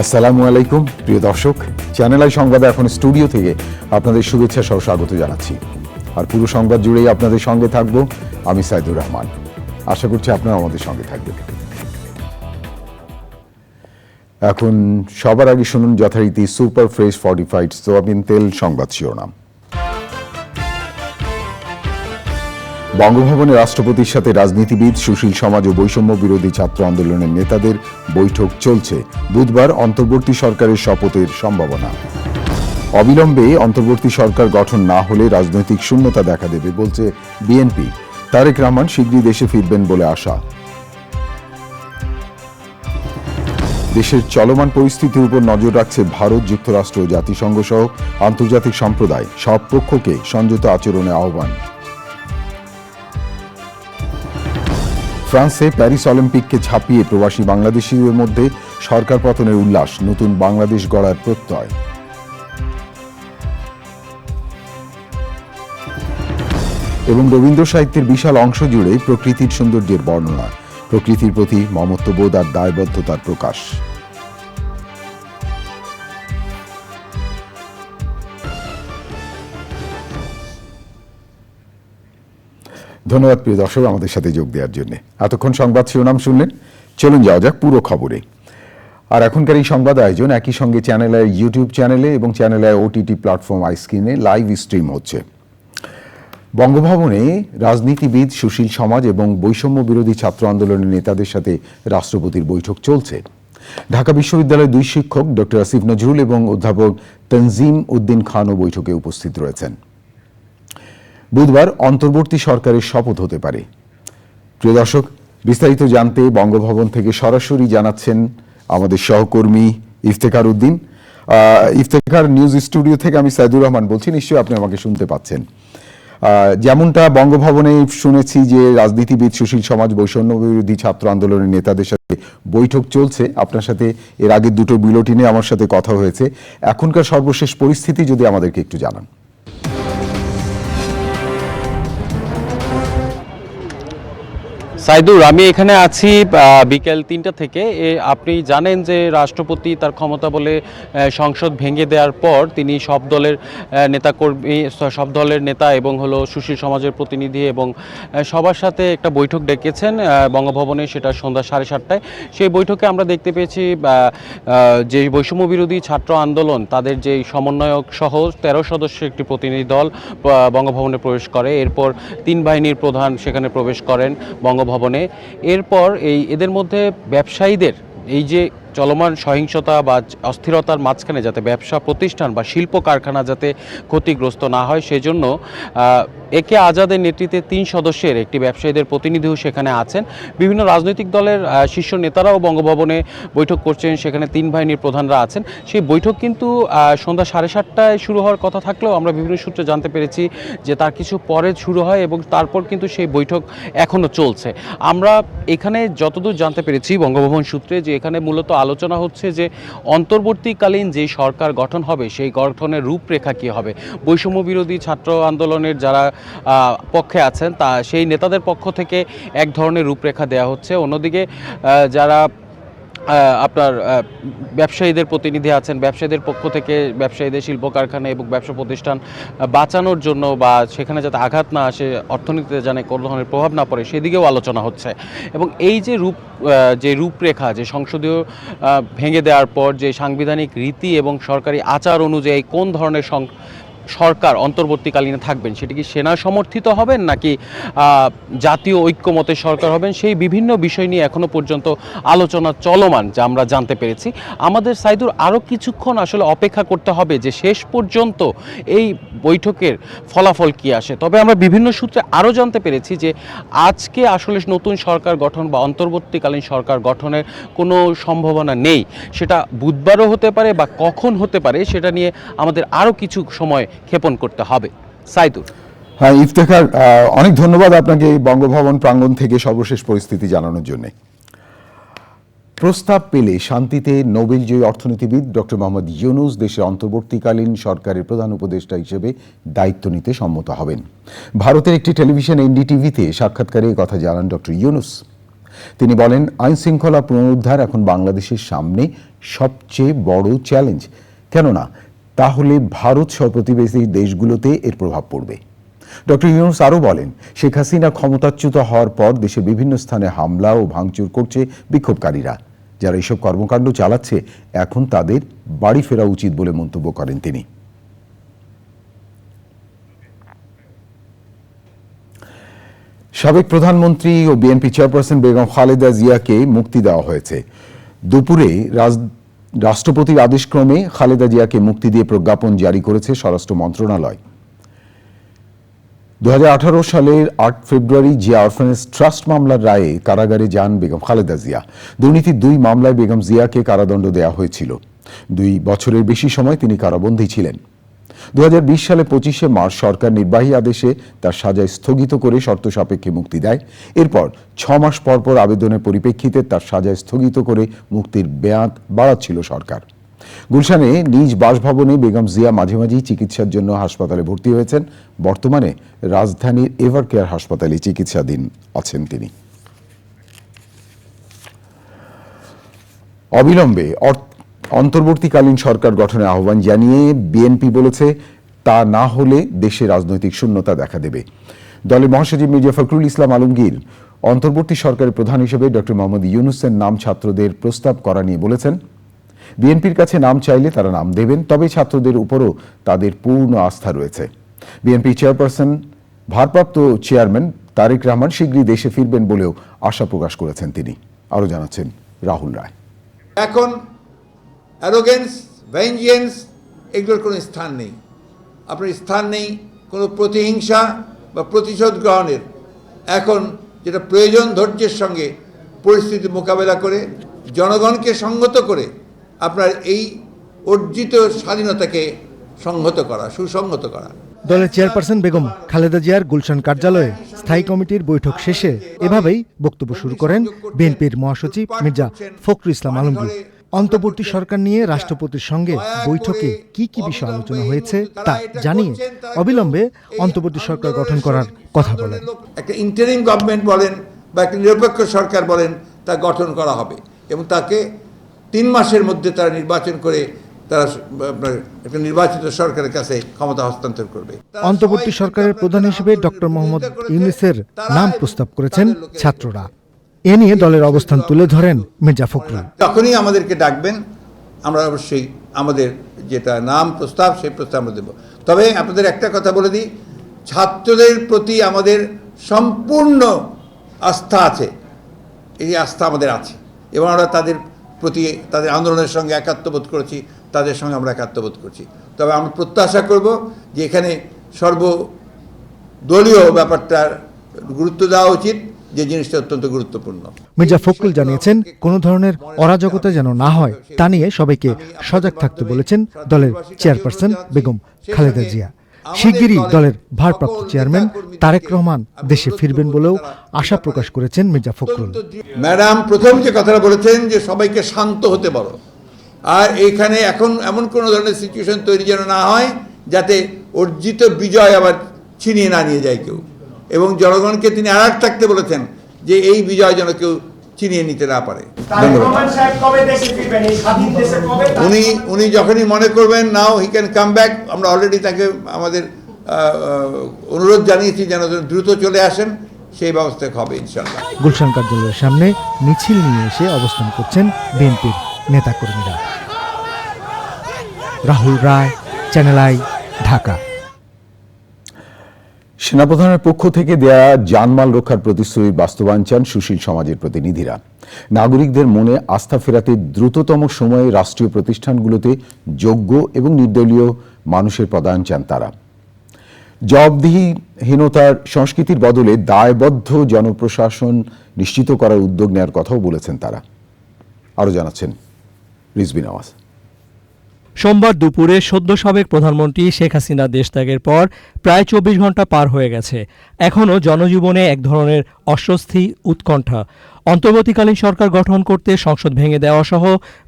আসসালামু আলাইকুম প্রিয় দর্শক, চ্যানেল আই সংবাদে এখন স্টুডিও থেকে আপনাদের শুভেচ্ছা সহ স্বাগত জানাচ্ছি। আর পুরো সংবাদ জুড়েই আপনাদের সঙ্গে থাকব আমি সাইদুর রহমান। আশা করছি আপনারা আমাদের সঙ্গে থাকবেন। এখন সবার আগে শুনুন যথারীতি সুপার ফ্রেশ ফর্টিফাইড সোয়াবিন তেল সংবাদ শিরোনাম। বঙ্গভবনে রাষ্ট্রপতির সাথে রাজনীতিবিদ, সুশীল সমাজ ও বৈষম্য বিরোধী ছাত্র আন্দোলনের নেতাদের বৈঠক চলছে। বুধবার অন্তর্বর্তী সরকারের শপথের সম্ভাবনা। অবিলম্বে অন্তর্বর্তী সরকার গঠন না হলে রাজনৈতিক শূন্যতা দেখা দেবে বলছে বিএনপি। তারেক রহমান শীঘ্রই দেশে ফিরবেন বলে আশা। দেশের চলমান পরিস্থিতির উপর নজর রাখছে ভারত, যুক্তরাষ্ট্র, জাতিসংঘ সহ আন্তর্জাতিক সম্প্রদায়। সব পক্ষকে সংযত আচরণে আহ্বান। ফ্রান্সে প্যারিস অলিম্পিককে ছাপিয়ে প্রবাসী বাংলাদেশিদের মধ্যে সরকার পতনের উল্লাস, নতুন বাংলাদেশ গড়ার প্রত্যয়। এবং রবীন্দ্র সাহিত্যের বিশাল অংশ জুড়ে প্রকৃতির সৌন্দর্যের বর্ণনা, প্রকৃতির প্রতি মমত্ববোধ আর দায়বদ্ধতার প্রকাশ। ধন্যবাদ প্রিয় দর্শক আমাদের সাথে যোগ দেওয়ার জন্য। এতক্ষণ সংবাদ শিরোনাম শুনলেন, চলুন যাওয়া যাক পুরো খবরে। আর এখনকার এই সংবাদ আয়োজন একই সঙ্গে চ্যানেল আই ইউটিউব চ্যানেলে এবং চ্যানেল আই ওটিটি প্ল্যাটফর্ম আইস্ক্রিনে লাইভ স্ট্রিম হচ্ছে। বঙ্গভবনে রাজনীতিবিদ, সুশীল সমাজ এবং বৈষম্য বিরোধী ছাত্র আন্দোলনের নেতাদের সাথে রাষ্ট্রপতির বৈঠক চলছে। ঢাকা বিশ্ববিদ্যালয়ের দুই শিক্ষক ডক্টর আসিফ নজরুল এবং অধ্যাপক তনজিম উদ্দিন খানও বৈঠকে উপস্থিত রয়েছেন। বুধবার অন্তর্বর্তী সরকারের শপথ হতে পারে। প্রিয় দর্শক, বিস্তারিত জানতে বঙ্গভবন থেকে সরাসরি জানাচ্ছেন আমাদের সহকর্মী ইফতেখার উদ্দিন। ইফতেখার, নিউজ স্টুডিও থেকে আমি সাইদুর রহমান বলছি, নিশ্চয়ই আপনি আমাকে শুনতে পাচ্ছেন। যেমনটা বঙ্গভবনে শুনেছি যে রাজনীতিবিদ, সুশীল সমাজ, বৈষম্য বিরোধী ছাত্র আন্দোলনের নেতাদের সাথে বৈঠক চলছে। আপনার সাথে এর আগে দুটো বুলেটিনে আমার সাথে কথা হয়েছে। এখনকার সর্বশেষ পরিস্থিতি যদি আমাদেরকে একটু জানান। সাইদুর, আমি এখানে আছি বিকেল ৩টা থেকে। আপনি জানেন যে রাষ্ট্রপতি তার ক্ষমতা বলে সংসদ ভেঙে দেওয়ার পর তিনি সব দলের নেতা এবং সুশীল সমাজের প্রতিনিধি এবং সবার সাথে একটা বৈঠক ডেকেছেন বঙ্গভবনে, সেটা সন্ধ্যা 7:30টায়। সেই বৈঠকে আমরা দেখতে পেয়েছি যে বৈষম্য বিরোধী ছাত্র আন্দোলন তাদের যে সমন্বয়ক সহ 13 সদস্যের একটি প্রতিনিধি দল বঙ্গভবনে প্রবেশ করে। এরপর 3 বাহিনীর প্রধান সেখানে প্রবেশ করেন বঙ্গভবনে। এরপর এদের মধ্যে ব্যবসায়ীদের এই যে চলমান সহিংসতা বা অস্থিরতার মাঝখানে যাতে ব্যবসা প্রতিষ্ঠান বা শিল্প কারখানা যাতে ক্ষতিগ্রস্ত না হয়, সেজন্য একে আজাদের নেতৃত্বে 3 সদস্যের একটি ব্যবসায়ীদের প্রতিনিধিও সেখানে আছেন। বিভিন্ন রাজনৈতিক দলের শীর্ষ নেতারাও বঙ্গভবনে বৈঠক করছেন, সেখানে 3 বাহিনীর প্রধানরা আছেন। সেই বৈঠক কিন্তু সন্ধ্যা 7:30টায় শুরু হওয়ার কথা থাকলেও আমরা বিভিন্ন সূত্রে জানতে পেরেছি যে তার কিছু পরে শুরু হয় এবং তারপর কিন্তু সেই বৈঠক এখনও চলছে। আমরা এখানে যতদূর জানতে পেরেছি বঙ্গভবন সূত্রে, যে এখানে মূলত আলোচনা হচ্ছে যে অন্তর্বর্তীকালীন যে সরকার গঠন হবে সেই গঠনের রূপরেখা কী হবে। বৈষম্য বিরোধী ছাত্র আন্দোলনের যারা পক্ষে আছেন সেই নেতাদের পক্ষ থেকে এক ধরনের রূপরেখা দেওয়া হচ্ছে, অন্যদিকে যারা আপনার ব্যবসায়ীদের প্রতিনিধি আছেন, ব্যবসায়ীদের পক্ষ থেকে ব্যবসায়ীদের শিল্প কারখানা এবং ব্যবসা প্রতিষ্ঠান বাঁচানোর জন্য বা সেখানে যাতে আঘাত না আসে, অর্থনীতিতে যেন কোনো ধরনের প্রভাব না পড়ে, সেদিকেও আলোচনা হচ্ছে। এবং এই যে রূপরেখা, যে সংসদীয় ভেঙে দেওয়ার পর যে সাংবিধানিক রীতি এবং সরকারি আচার অনুযায়ী কোন ধরনের সরকার অন্তর্বর্তীকালীনে থাকবেন, সেটি কি সেনা সমর্থিত হবেন নাকি জাতীয় ঐক্যমতের সরকার হবেন, সেই বিভিন্ন বিষয় নিয়ে এখনো পর্যন্ত আলোচনা চলমান যা আমরা জানতে পেরেছি। আমাদের সাইদুর আরও কিছুক্ষণ আসলে অপেক্ষা করতে হবে যে শেষ পর্যন্ত এই বৈঠকের ফলাফল কি আসে। তবে আমরা বিভিন্ন সূত্রে আরও জানতে পেরেছি যে আজকে আসলে নতুন সরকার গঠন বা অন্তর্বর্তীকালীন সরকার গঠনের কোনো সম্ভাবনা নেই। সেটা বুধবারও হতে পারে বা কখন হতে পারে সেটা নিয়ে আমাদের আরও কিছু সময় ক্ষেপণ করতে হবে। সাইদুর। হ্যাঁ ইফতেখার, অনেক ধন্যবাদ আপনাকে বঙ্গভবন প্রাঙ্গণ থেকে সর্বশেষ পরিস্থিতি জানানোর জন্য। প্রস্তাব পেলে শান্তিতে নোবেলজয়ী অর্থনীতিবিদ ডক্টর মোহাম্মদ ইউনূস দেশের অন্তর্বর্তীকালীন সরকারের প্রধান উপদেষ্টা হিসেবে দায়িত্ব নিতে সম্মত হবেন। ভারতের একটি টেলিভিশন এনডিটিভিতে সাক্ষাৎকারে কথা জানান ডক্টর ইউনূস। তিনি বলেন, আইন শৃঙ্খলা পুনরুদ্ধার এখন বাংলাদেশের সামনে সবচেয়ে বড় চ্যালেঞ্জ। কেননা তাহলে ভারত সহ প্রতিবেশী দেশগুলোতে এর প্রভাব পড়বে। ডক্টর ইউনূস আরও বলেন, শেখ হাসিনা ক্ষমতাচ্যুত হওয়ার পর দেশের বিভিন্ন স্থানে হামলা ও ভাঙচুর করছে বিক্ষোভকারীরা। যারা এইসব কর্মকাণ্ড চালাচ্ছে এখন তাদের বাড়ি ফেরা উচিত বলে মন্তব্য করেন তিনি। সাবেক প্রধানমন্ত্রী ও বিএনপি চেয়ারপারসন বেগম খালেদা জিয়াকে মুক্তি দেওয়া হয়েছে। দুপুরে রাষ্ট্রপতির আদেশক্রমে খালেদা জিয়াকে মুক্তি দিয়ে প্রজ্ঞাপন জারি করেছে স্বরাষ্ট্র মন্ত্রণালয়। 2018 সালের 8 ফেব্রুয়ারি জিয়া অরফানেজ ট্রাস্ট মামলার রায়ে কারাগারে যান বেগম খালেদা জিয়া। দুর্নীতির 2 মামলায় বেগম জিয়াকে কারাদণ্ড দেওয়া হয়েছিল। 2 বছরের বেশি সময় তিনি কারাবন্দী ছিলেন। 2020 সালে 25শে মার্চ সরকার নির্বাহী আদেশে তার সাজা স্থগিত করে শর্ত সাপেক্ষে মুক্তি দেয়। এরপর 6 মাস পর পর আবেদনের পরিপ্রেক্ষিতে তার সাজা স্থগিত করে মুক্তির মেয়াদ বাড়াচ্ছিল সরকার। গুলশানে নিজ বাসভবনে বেগম জিয়া মাঝে মাঝেই চিকিৎসার জন্য হাসপাতালে ভর্তি হয়েছেন। বর্তমানে রাজধানীর এভার কেয়ার হাসপাতালে চিকিৎসাধীন আছেন তিনি। অবিলম্বে অন্তর্বর্তীকালীন সরকার গঠনের আহ্বান জানিয়ে বিএনপি বলেছে, তা না হলে দেশে রাজনৈতিক শূন্যতা দেখা দেবে। দলের মহাসচিব মির্জা ফখরুল ইসলাম আলমগীর অন্তর্বর্তী সরকারের প্রধান হিসেবে ডক্টর মোহাম্মদ ইউনূসের নাম ছাত্রদের প্রস্তাব করা নিয়ে বলেছেন, বিএনপির কাছে নাম চাইলে তারা নাম দেবেন, তবে ছাত্রদের উপরও তাদের পূর্ণ আস্থা রয়েছে। বিএনপি চেয়ারপারসন ভারপ্রাপ্ত চেয়ারম্যান তারেক রহমান শীঘ্রই দেশে ফিরবেন বলেও আশা প্রকাশ করেছেন তিনি। আরও জানাচ্ছেন রাহুল রায়। এখন অ্যারোগেন্স, ভেঞ্জিয়েন্স এগুলোর কোনো স্থান নেই। আপনার স্থান নেই কোনো প্রতিহিংসা বা প্রতিশোধ গ্রহণের। এখন যেটা প্রয়োজন, ধৈর্যের সঙ্গে পরিস্থিতি মোকাবেলা করে জনগণকে সংহত করে আপনার এই অর্জিত স্বাধীনতাকে সংহত করা, সুসংহত করা। দলের চেয়ারপারসন বেগম খালেদা জিয়ার গুলশান কার্যালয়ে স্থায়ী কমিটির বৈঠক শেষে এভাবেই বক্তব্য শুরু করেন বিএনপির মহাসচিব মির্জা ফখরুল ইসলাম আলমগীর। অন্তর্বর্তী সরকার নিয়ে রাষ্ট্রপতির সঙ্গে বৈঠকে কি কি বিষয় আলোচনা হয়েছে তা জানিয়ে অবিলম্বে অন্তর্বর্তী সরকার গঠন করার কথা বলেন। একটা ইন্টারিম গভর্নমেন্ট বলেন বা একটা নিরপেক্ষ সরকার বলেন, তা গঠন করা হবে এবং তাকে 3 মাসের মধ্যে তারা নির্বাচন করে তারা আপনার একটা নির্বাচিত সরকারের কাছে ক্ষমতা হস্তান্তর করবে। অন্তর্বর্তী সরকারের প্রধান হিসেবে ডক্টর মোহাম্মদ ইউনূসের নাম প্রস্তাব করেছেন ছাত্ররা। এ নিয়ে দলের অবস্থান তুলে ধরেন মির্জা ফখরুল। তখনই আমাদেরকে ডাকবেন, আমরা অবশ্যই আমাদের যেটা নাম প্রস্তাব সেই প্রস্তাব আমরা দেব। তবে আপনাদের একটা কথা বলে দিই, ছাত্রদের প্রতি আমাদের সম্পূর্ণ আস্থা আছে। এই আস্থা আমাদের আছে এবং আমরা তাদের প্রতি, তাদের আন্দোলনের সঙ্গে একাত্মবোধ করেছি, তাদের সঙ্গে আমরা একাত্মবোধ করছি। তবে আমরা প্রত্যাশা করব যে এখানে সর্বদলীয় ব্যাপারটার গুরুত্ব দেওয়া উচিত, যে জিনিসটা অত্যন্ত গুরুত্বপূর্ণ। মির্জা ফখরুল জানিয়েছেন, কোনো ধরনের অরাজকতা যেন না হয় তা নিয়ে সবাইকে সজাগ থাকতে বলেছেন দলের চেয়ারপারসন বেগম খালেদা জিয়া। শিগগিরই দলের ভারপ্রাপ্ত চেয়ারম্যান তারেক রহমান দেশে ফিরবেন বলেও আশা প্রকাশ করেছেন মির্জা ফখরুল। ম্যাডাম প্রথম যে কথাটা বলেছেন যে সবাইকে শান্ত হতে বলো, আর এখানে এখন এমন কোনো ধরনের সিচুয়েশন তৈরি যেন না হয় যাতে অর্জিত বিজয় আবার ছিনিয়ে না নিয়ে যায় কেউ। এবং জনগণকে তিনি অ্যালার্ট থাকতে বলেছেন যে এই বিজয় যেন কেউ ছিনিয়ে নিতে না পারে। উনি যখনই মনে করবেন নাও হি ক্যান কাম ব্যাক, আমরা অলরেডি তাকে আমাদের অনুরোধ জানিয়েছি যেন দ্রুত চলে আসেন, সেই ব্যবস্থা হবে ইনশাআল্লাহ। গুলশান কার্যালয়ের সামনে মিছিল নিয়ে এসে অবস্থান করছেন বিএনপির নেতাকর্মীরা। রাহুল রায়, চ্যানেল আই, ঢাকা। সেনাপ্রধানের পক্ষ থেকে দেয়া জানমাল রক্ষার প্রতিশ্রুতির বাস্তবায়ন চান সুশীল সমাজের প্রতিনিধিরা। নাগরিকদের মনে আস্থা ফেরাতে দ্রুততম সময়ে রাষ্ট্রীয় প্রতিষ্ঠানগুলোতে যোগ্য এবং নির্দলীয় মানুষের পদায়ন চান তারা। জবাবদিহিহীনতার সংস্কৃতির বদলে দায়বদ্ধ জনপ্রশাসন নিশ্চিত করার উদ্যোগ নেওয়ার কথাও বলেছেন তারা। আরও জানাচ্ছেন রিজভী নওয়াজ। সোমবার দুপুরে সদ্য সাবেক প্রধানমন্ত্রী শেখ হাসিনা দেশত্যাগের পর প্রায় 24 ঘন্টা পার হয়ে গেছে। এখনও জনজীবনে এক ধরনের অস্বস্তি, উৎকণ্ঠা। অন্তর্বর্তীকালীন সরকার গঠন করতে সংসদ ভেঙে দেওয়া সহ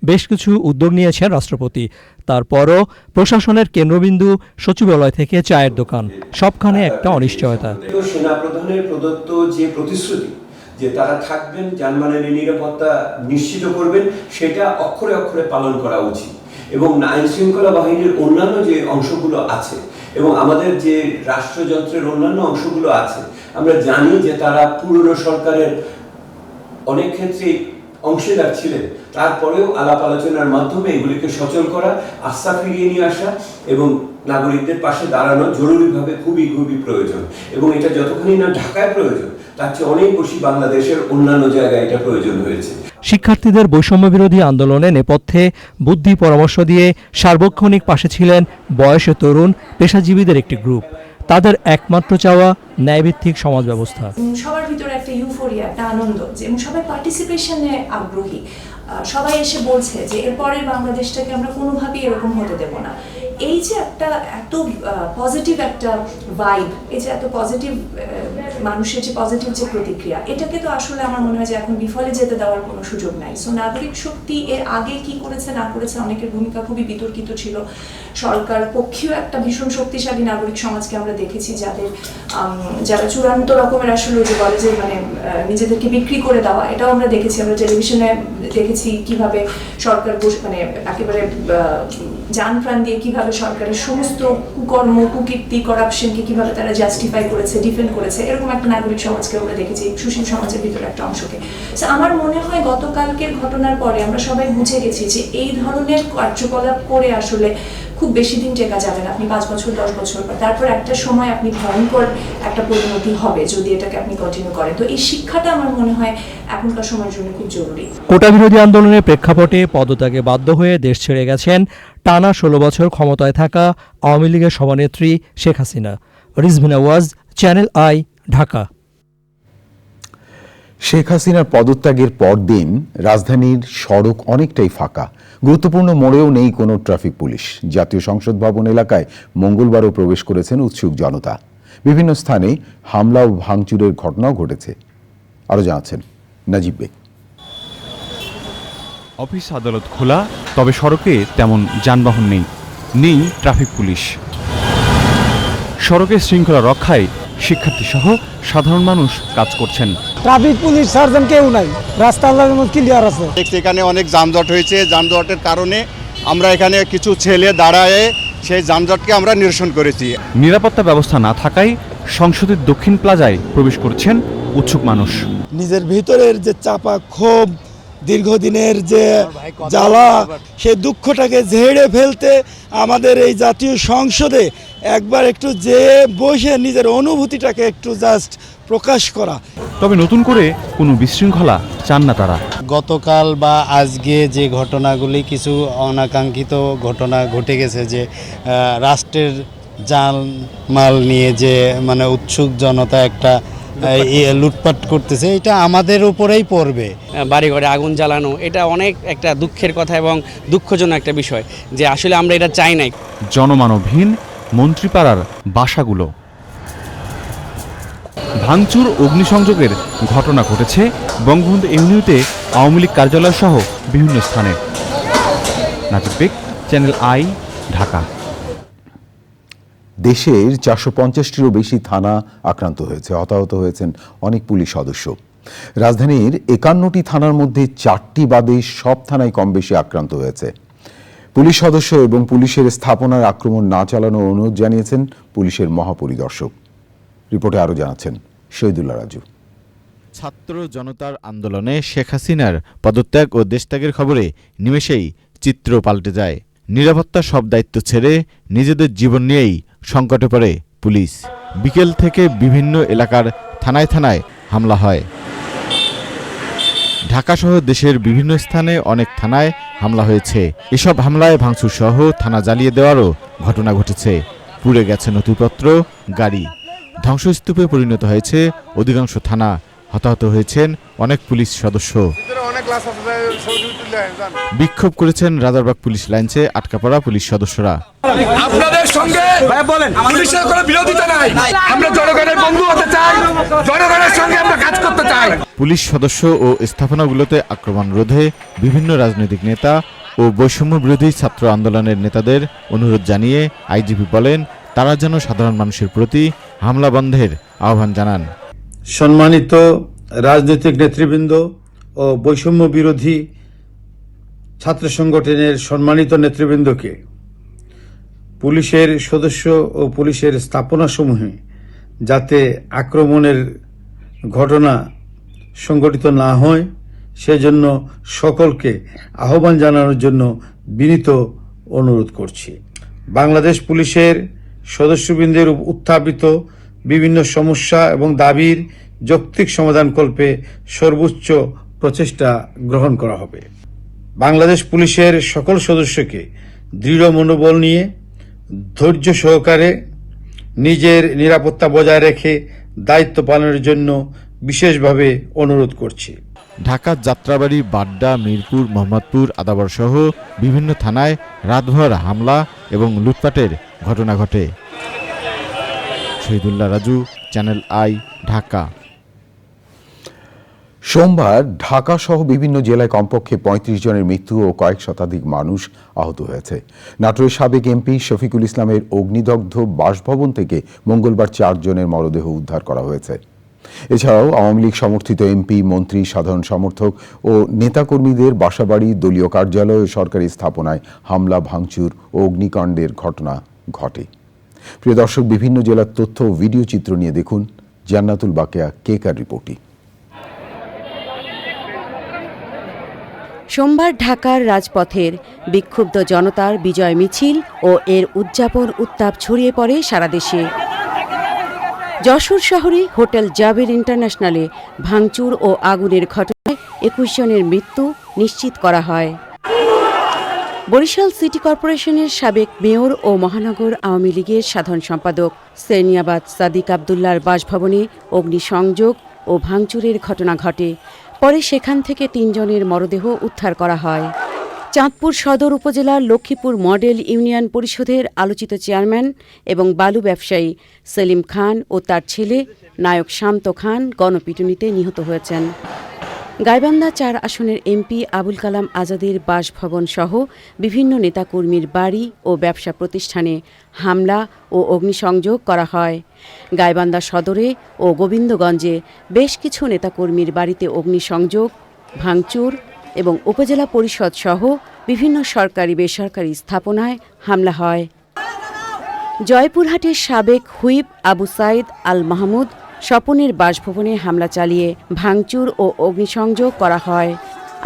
বেশ কিছু উদ্যোগ নিয়েছেন রাষ্ট্রপতি। তারপরও প্রশাসনের কেন্দ্রবিন্দু সচিবালয় থেকে চায়ের দোকান, সবখানে একটা অনিশ্চয়তা। সেনাপ্রধানের প্রদত্ত যে প্রতিশ্রুতি, যে যে তারা থাকবেন, জানমালের নিরাপত্তা নিশ্চিত করবেন, সেটা অক্ষরে অক্ষরে পালন করা উচিত। এবং আইন শৃঙ্খলা বাহিনীর অন্যান্য যে অংশগুলো আছে এবং আমাদের যে রাষ্ট্রযন্ত্রের অন্যান্য অংশগুলো আছে, আমরা জানি যে তারা পুরনো সরকারের অনেক ক্ষেত্রে অংশীদার ছিলেন। তারপরেও আলাপ আলোচনার মাধ্যমে এগুলিকে সচল করা, আস্থা ফিরিয়ে নিয়ে আসা এবং নাগরিকদের পাশে দাঁড়ানো জরুরিভাবে খুবই খুবই প্রয়োজন। এবং এটা যতখানি না ঢাকায় প্রয়োজন, তার চেয়ে অনেক বেশি বাংলাদেশের অন্যান্য জায়গায় এটা প্রয়োজন হয়েছে। শিক্ষার্থীদের বৈষম্য বিরোধী আন্দোলনে নেপথ্যে বুদ্ধি পরামর্শ দিয়ে সার্বক্ষণিক পাশে ছিলেন বয়সে তরুণ পেশাজীবীদের একটি গ্রুপ। তাদের একমাত্র চাওয়া ন্যায়ভিত্তিক সমাজ ব্যবস্থা। সবার ভিতরে একটা ইউফোরিয়া, একটা আনন্দ, যে সবাই পার্টিসিপেশনে আগ্রহী। সবাই এসে বলছে যে এরপরের বাংলাদেশটাকে আমরা কোনোভাবেই এরকম হতে দেব না। এই যে একটা এত পজিটিভ একটা ভাইব, এই যে এত পজিটিভ মানুষের যে পজিটিভ যে প্রতিক্রিয়া, এটাকে তো আসলে আমার মনে হয় যে এখন বিফলে যেতে দেওয়ার কোনো সুযোগ নাই। সো নাগরিক শক্তি এর আগে কি করেছে না করেছে, অনেকের ভূমিকা খুবই বিতর্কিত ছিল। সরকার পক্ষীয় একটা ভীষণ শক্তিশালী নাগরিক সমাজকে আমরা দেখেছি, যারা চূড়ান্ত রকমের আসলে যে বলে যে মানে নিজেদেরকে বিক্রি করে দেওয়া, এটাও আমরা দেখেছি। আমরা টেলিভিশনে দেখেছি কিভাবে সরকার মানে একেবারে জান প্রাণ দিয়ে কিভাবে সরকারের সমস্ত কুকর্ম, কুকীর্তি, করাপশনকে কিভাবে তারা জাস্টিফাই করেছে, ডিফেন্ড করেছে। এরকম একটা নাগরিক সমাজকে আমরা দেখেছি, সুশীল সমাজের ভিতরে একটা অংশকে। আমার মনে হয় গতকালকের ঘটনার পরে আমরা সবাই বুঝে গেছি যে এই ধরনের কার্যকলাপ করে আসলে খুব বেশি দিন টেকা যাবে না। আপনি 5 বছর 10 বছর পর তারপর একটা সময় আপনি ভয়ঙ্কর একটা পরিণতি হবে যদি এটাকে আপনি কন্টিনিউ করেন। তো এই শিক্ষাটা আমার মনে হয় এখনকার সময়ের জন্য খুব জরুরি। কোটা বিরোধী আন্দোলনের প্রেক্ষাপটে পদত্যাগে বাধ্য হয়ে দেশ ছেড়ে গেছেন টানা 16 বছর ক্ষমতায় থাকা আওয়ামী লীগের সভানেত্রী শেখ হাসিনা। রিজভিনা ওয়াজ, চ্যানেল আই, ঢাকা। শেখ হাসিনার পদত্যাগের পরদিন রাজধানীর সড়ক অনেকটাই ফাঁকা। গুরুত্বপূর্ণ মোড়েও নেই কোনো ট্রাফিক পুলিশ। জাতীয় সংসদ ভবন এলাকায় মঙ্গলবারও প্রবেশ করেছেন উৎসুক জনতা। বিভিন্ন স্থানে হামলা ও ভাঙচুরের ঘটনাও ঘটেছে। আরও জানাচ্ছেন নাজিব বেগ। অফিস আদালত খোলা, তবে সড়কে তেমন যানবাহন নেই ট্রাফিক পুলিশ। সড়কের শৃঙ্খলা রক্ষায় শিক্ষার্থী সহ সাধারণ মানুষ কাজ করছেন। ট্রাফিক পুলিশ সার্জন কেউ নাই, রাস্তা ক্লিয়ার আছে। এখানে অনেক যানজট হয়েছে, যানজটের কারণে আমরা এখানে কিছু ছেলে দাঁড়ায় সেই যানজটকে আমরা নিরসন করেছি। নিরাপত্তা ব্যবস্থা না থাকায় সংসদের দক্ষিণ প্লাজায় প্রবেশ করছেন উৎসুক মানুষ। নিজের ভিতরের যে চাপা ক্ষোভ, দীর্ঘদিনের যে জ্বালা, সেই দুঃখটাকে ঝেড়ে ফেলতে আমাদের এই জাতীয় সংসদে একবার একটু যে বসে নিজের অনুভূতিটাকে একটু জাস্ট প্রকাশ করা। তবে নতুন করে কোনো বিশৃঙ্খলা চান না তারা। গতকাল বা আজকে যে ঘটনাগুলি, কিছু অনাকাঙ্ক্ষিত ঘটনা ঘটে গেছে, যে রাষ্ট্রের জানমাল নিয়ে যে মানে উৎসুক জনতা একটা লুটপাট করতেছে, এটা আমাদের উপরেই পড়বে। বাড়িঘরে আগুন জ্বালানো, এটা অনেক একটা দুঃখের কথা এবং দুঃখজনক একটা বিষয়, যে আসলে আমরা এটা চাই নাই। জনমানবহীন মন্ত্রীপাড়ার বাসাগুলো ভাঙচুর, অগ্নিসংযোগের ঘটনা ঘটেছে বঙ্গবন্ধু এভিনিউতে আওয়ামী লীগ কার্যালয় সহ বিভিন্ন স্থানে। নাজিব বেগ, চ্যানেল আই, ঢাকা। দেশের 450টিরও বেশি থানা আক্রান্ত হয়েছে। হতাহত হয়েছেন অনেক পুলিশ সদস্য। রাজধানীর 51টি থানার মধ্যে 4টি বাদে সব থানায় কম বেশি আক্রান্ত হয়েছে। পুলিশ সদস্য এবং পুলিশের স্থাপনার আক্রমণ না চালানোর অনুরোধ জানিয়েছেন পুলিশের মহাপরিদর্শক। রিপোর্টে আরও জানাচ্ছেন শহীদুল্লাহ রাজু। ছাত্র জনতার আন্দোলনে শেখ হাসিনার পদত্যাগ ও দেশত্যাগের খবরে নিমেষেই চিত্র পাল্টে যায়। নিরাপত্তার সব দায়িত্ব ছেড়ে নিজেদের জীবন নিয়েই সংকটে পড়ে পুলিশ। বিকেল থেকে বিভিন্ন এলাকার থানায় থানায় হামলা হয়। ঢাকাসহ দেশের বিভিন্ন স্থানে অনেক থানায় হামলা হয়েছে। এসব হামলায় ভাঙচুর সহ থানা জ্বালিয়ে দেওয়ারও ঘটনা ঘটেছে। পুড়ে গেছে নথিপত্র, গাড়ি। ধ্বংসস্তূপে পরিণত হয়েছে অধিকাংশ থানা। হতাহত হয়েছেন অনেক পুলিশ সদস্য। বিক্ষোভ করেছেন রাজারবাগ পুলিশ লাইনসে আটকা পড়া পুলিশ সদস্যরা। আপনাদের সঙ্গে পুলিশের কোনো বিরোধিতা নাই, আমরা জনগণের বন্ধু হতে চাই, জনগণের সঙ্গে আমরা কাজ করতে চাই। পুলিশ সদস্য ও স্থাপনাগুলোতে আক্রমণ রোধে বিভিন্ন রাজনৈতিক নেতা ও বৈষম্য বিরোধী ছাত্র আন্দোলনের নেতাদের অনুরোধ জানিয়ে আইজিপি বলেন, তারা যেন সাধারণ মানুষের প্রতি হামলা বন্ধের আহ্বান জানান। সম্মানিত রাজনৈতিক নেতৃবৃন্দ ও বৈষম্য বিরোধী ছাত্র সংগঠনের সম্মানিত নেতৃবৃন্দকে পুলিশের সদস্য ও পুলিশের স্থাপনাসমূহে যাতে আক্রমণের ঘটনা সংঘটিত না হয় সেজন্য সকলকে আহ্বান জানানোর জন্য বিনীত অনুরোধ করছি। বাংলাদেশ পুলিশের সদস্যবৃন্দের উত্থাপিত বিভিন্ন সমস্যা এবং দাবির যৌক্তিক সমাধানকল্পে সর্বোচ্চ প্রচেষ্টা গ্রহণ করা হবে। বাংলাদেশ পুলিশের সকল সদস্যকে দৃঢ় মনোবল নিয়ে ধৈর্য সহকারে নিজের নিরাপত্তা বজায় রেখে দায়িত্ব পালনের জন্য বিশেষভাবে অনুরোধ করছি। ঢাকার যাত্রাবাড়ি, বাড্ডা, মিরপুর, মোহাম্মদপুর, আদাবর সহ বিভিন্ন থানায় রাতভর হামলা এবং লুটপাটের ঘটনা ঘটে। Shahidullah Raju, channel I, Dhaka. সোমবার ঢাকা সহ বিভিন্ন জেলায় কমপক্ষে ৩৫ জনের মৃত্যু ও কয়েক শতাধিক মানুষ আহত হয়েছে। নাটোরের সাবেক এমপি শফিকুল ইসলামের অগ্নিদগ্ধ বাসভবন থেকে মঙ্গলবার ৪ জনের মরদেহ উদ্ধার করা হয়েছে। এছাড়াও আওয়ামী লীগ সমর্থিত এমপি, মন্ত্রী, সাধারণ সমর্থক ও নেতাকর্মীদের বাসাবাড়ি, দলীয় কার্যালয় ও সরকারি স্থাপনায় হামলা, ভাঙচুর ও অগ্নিকাণ্ডের ঘটনা ঘটে। প্রিয় দর্শক, বিভিন্ন জেলার তথ্য ও ভিডিও চিত্র নিয়ে দেখুন জান্নাতুল বাকেয়া কেকার রিপোর্টে। সোমবার ঢাকার রাজপথের বিক্ষুব্ধ জনতার বিজয় মিছিল ও এর উদযাপন উত্তাপ ছড়িয়ে পড়ে সারা দেশে। যশোর শহরে হোটেল জাবির ইন্টারন্যাশনালে ভাঙচুর ও আগুনের ঘটনায় ২১ জনের মৃত্যু নিশ্চিত করা হয়। বরিশাল সিটি কর্পোরেশনের সাবেক মেয়র ও মহানগর আওয়ামী লীগের সাধারণ সম্পাদক সেনিয়াবাদ সাদিক আবদুল্লাহর বাসভবনে অগ্নিসংযোগ ও ভাঙচুরের ঘটনা ঘটে। পরে সেখান থেকে ৩ জনের মরদেহ উদ্ধার করা হয়। চাঁদপুর সদর উপজেলার লক্ষ্মীপুর মডেল ইউনিয়ন পরিষদের আলোচিত চেয়ারম্যান এবং বালু ব্যবসায়ী সেলিম খান ও তার ছেলে নায়ক শান্ত খান গণপিটুনিতে নিহত হয়েছেন। গাইবান্ধা ৪ আসনের এমপি আবুল কালাম আজাদের বাসভবন সহ বিভিন্ন নেতাকর্মীর বাড়ি ও ব্যবসা প্রতিষ্ঠানে হামলা ও অগ্নিসংযোগ করা হয়। গাইবান্ধা সদরে ও গোবিন্দগঞ্জে বেশ কিছু নেতাকর্মীর বাড়িতে অগ্নিসংযোগ, ভাঙচুর এবং উপজেলা পরিষদ সহ বিভিন্ন সরকারি বেসরকারি স্থাপনায় হামলা হয়। জয়পুরহাটের সাবেক হুইপ আবু সাইদ আল মাহমুদ স্বপনের বাসভবনে হামলা চালিয়ে ভাঙচুর ও অগ্নিসংযোগ করা হয়।